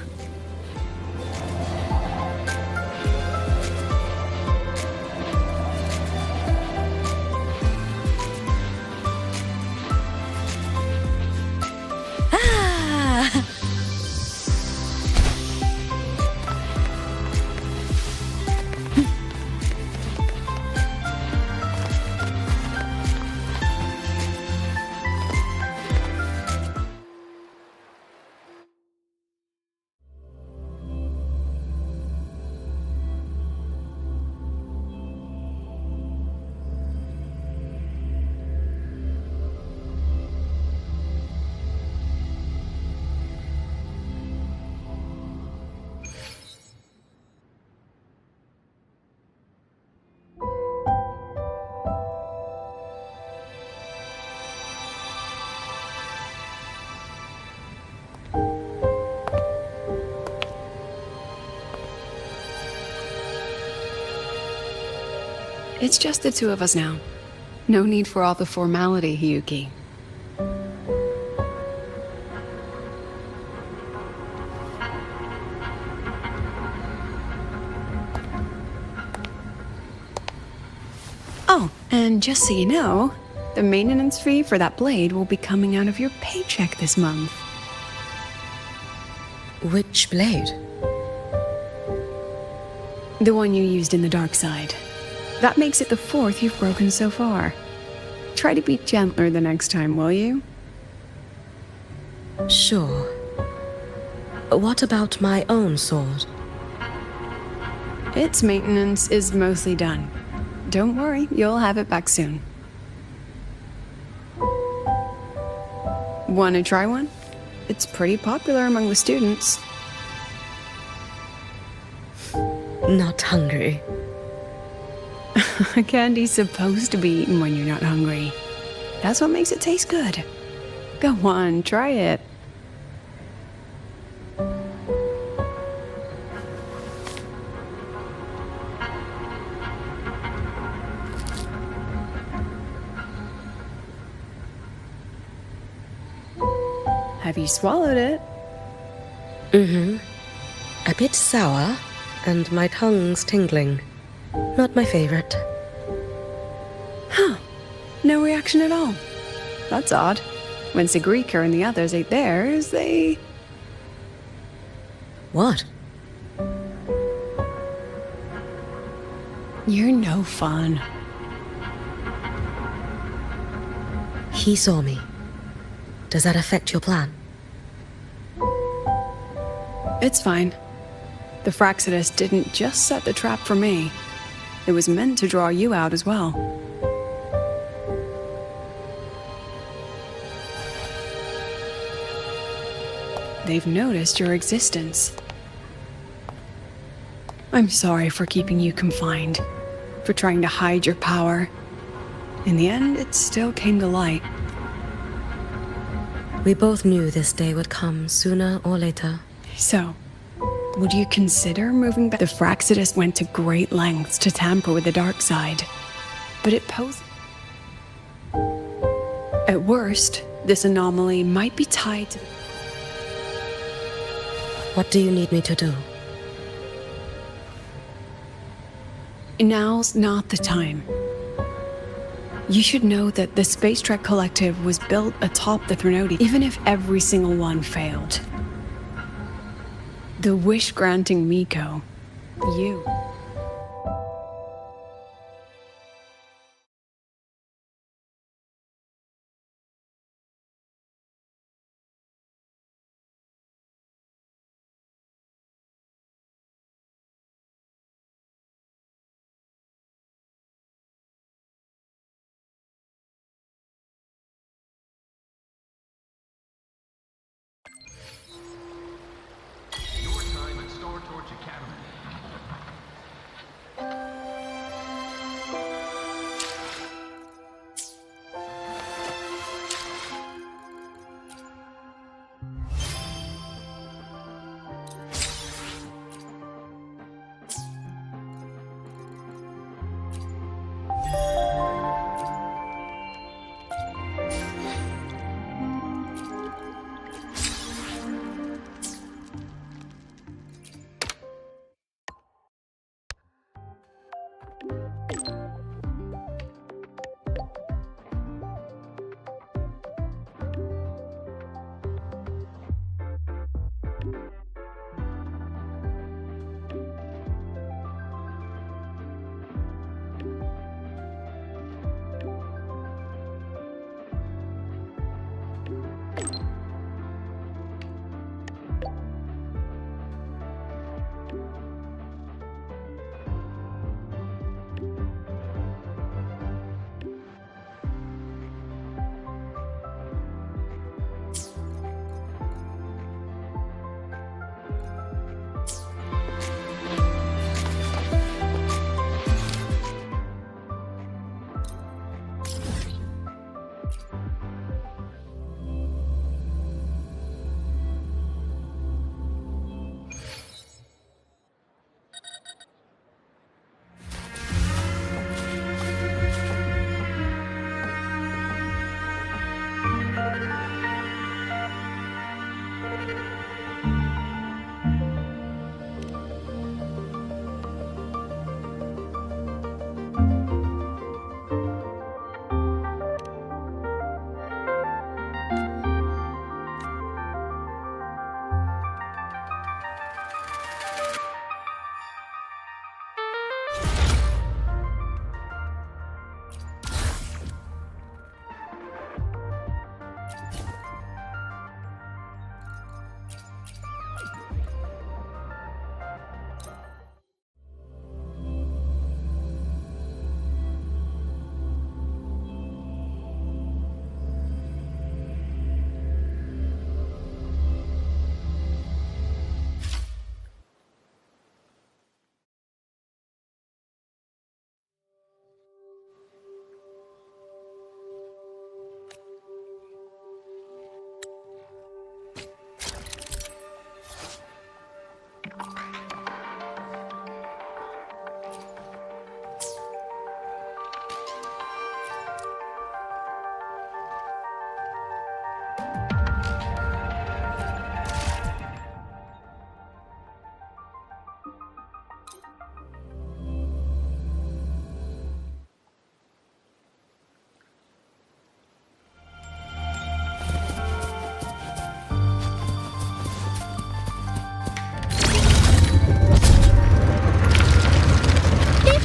Ah. It's just the two of us now. No need for all the formality, Hiyuki. Oh, and just so you know, the maintenance fee for that blade will be coming out of your paycheck this month. Which blade? The one you used in the dark side. That makes it the 4th you've broken so far. Try to be gentler the next time, will you? Sure. What about my own sword? Its maintenance is mostly done. Don't worry, you'll have it back soon. Want to try one? It's pretty popular among the students. Not hungry. Candy's supposed to be eaten when you're not hungry. That's what makes it taste good. Go on, try it. Have you swallowed it? Mm-hmm. A bit sour, and my tongue's tingling. Not my favorite. Huh. No reaction at all. That's odd. When Sigrika and the others ate theirs, they... What? You're no fun. He saw me. Does that affect your plan? It's fine. The Fraxidus didn't just set the trap for me. It was meant to draw you out as well. They've noticed your existence. I'm sorry for keeping you confined, for trying to hide your power. In the end, it still came to light. We both knew this day would come sooner or later. So, would you consider moving back? The Fraxidus went to great lengths to tamper with the dark side, but it posed... At worst, this anomaly might be tied to... What do you need me to do? Now's not the time. You should know that the Space Trek Collective was built atop the Threnody, even if every single one failed. The wish-granting Miko. You. Your time at Star Torch Academy.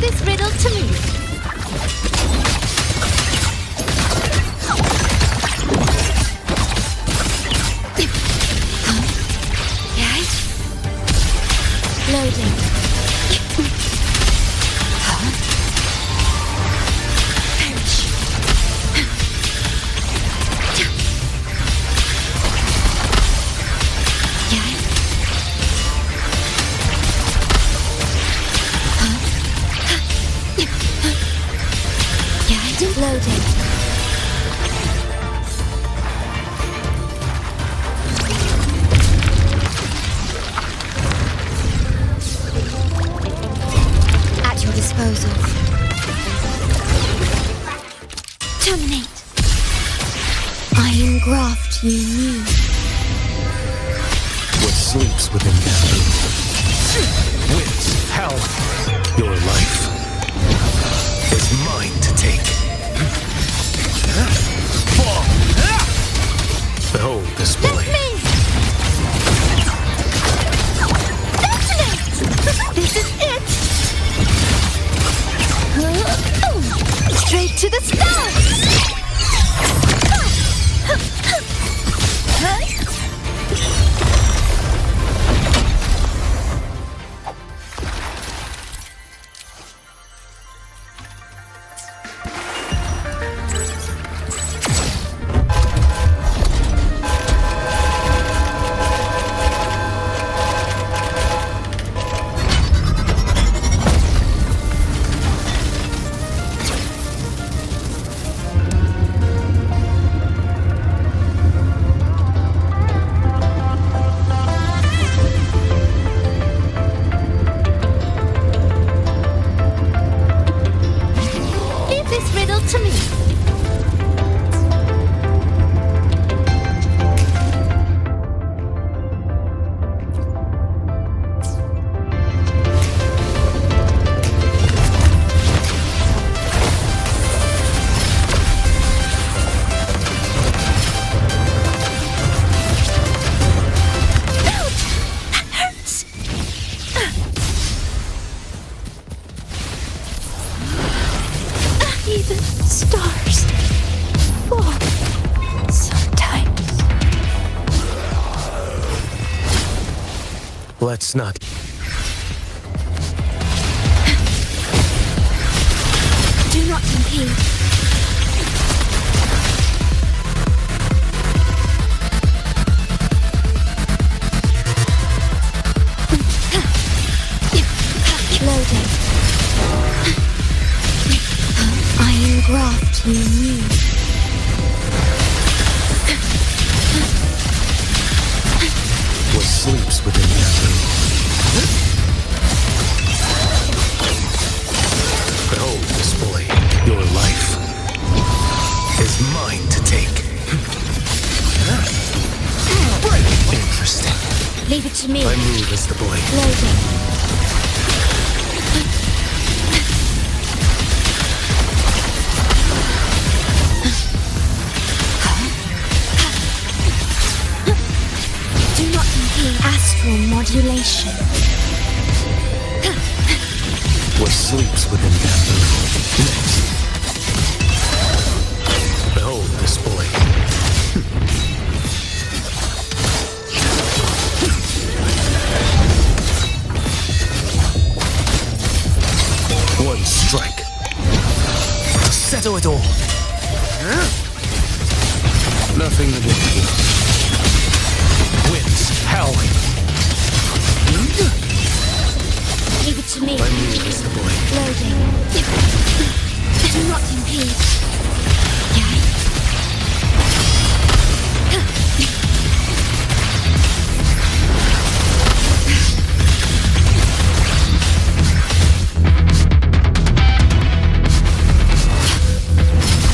this riddle to me. Yes? Loading. Perish. Yes? Yes? Loading. At your disposal. Terminate. I engraft you new. What sleeps within you? Wins health. Your life is mine to take. Behold this boy. This is it! Straight to the stars! Let's not. Do not impede. Loading. Iron graft you need. What sleeps within that Behold this boy. Your life is mine to take. Interesting. Leave it to me. I move as the boy. Loading. Do not impede astral modulation. What sleeps within bamboo? Next. Behold this boy. One strike to settle it all. Nothing that will heal. Winds howling. Leave it to me. I move as the boy. Loading. Do not impede.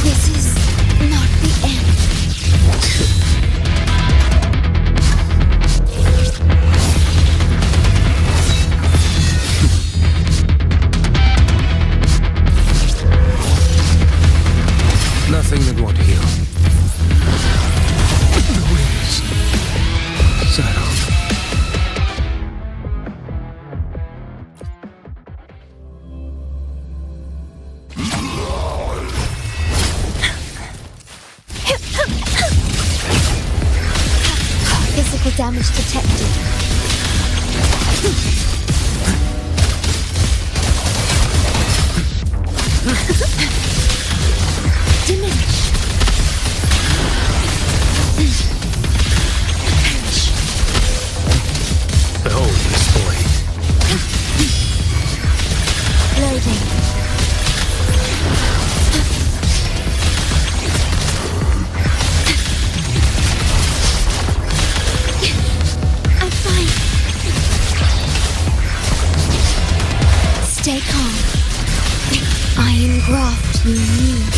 This is not the end. Nothing that won't heal. The winds settled. Physical damage detected. Diminish. Behold this boy. Loading. I'm fine. Stay calm. Iron graft you need.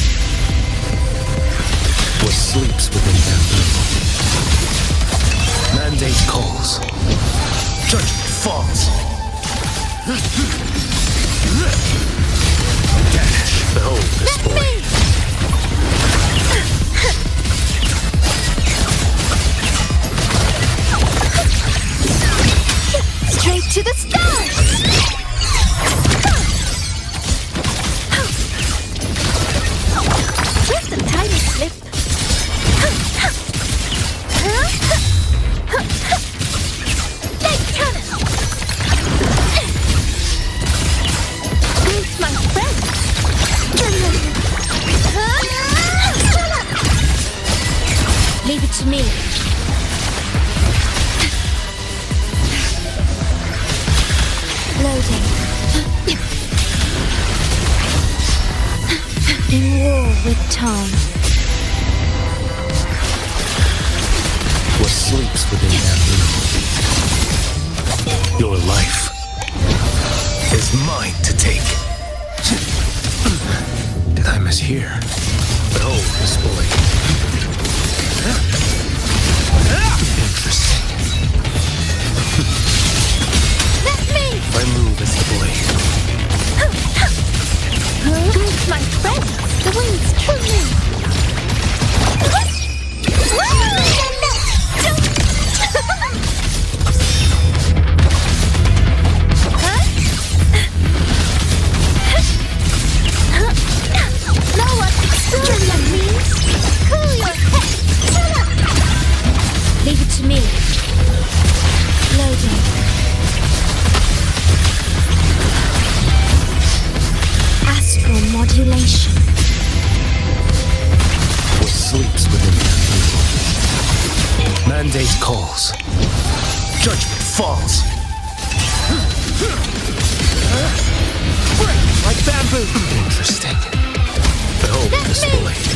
What sleeps within bamboo? Mandate calls. Judgment falls. Dash. Behold this boy. with time. What sleeps within bamboo? Your life is mine to take. Did I mishear? Behold this boy. Interesting. Let me! I move as a blade. My friend, the winds kill me. No one experiment me. Cool your head. Leave it to me. Loading. Astral modulation. What sleeps within bamboo? Mandate calls. Judgment falls. Break like bamboo. Interesting. Behold this blade.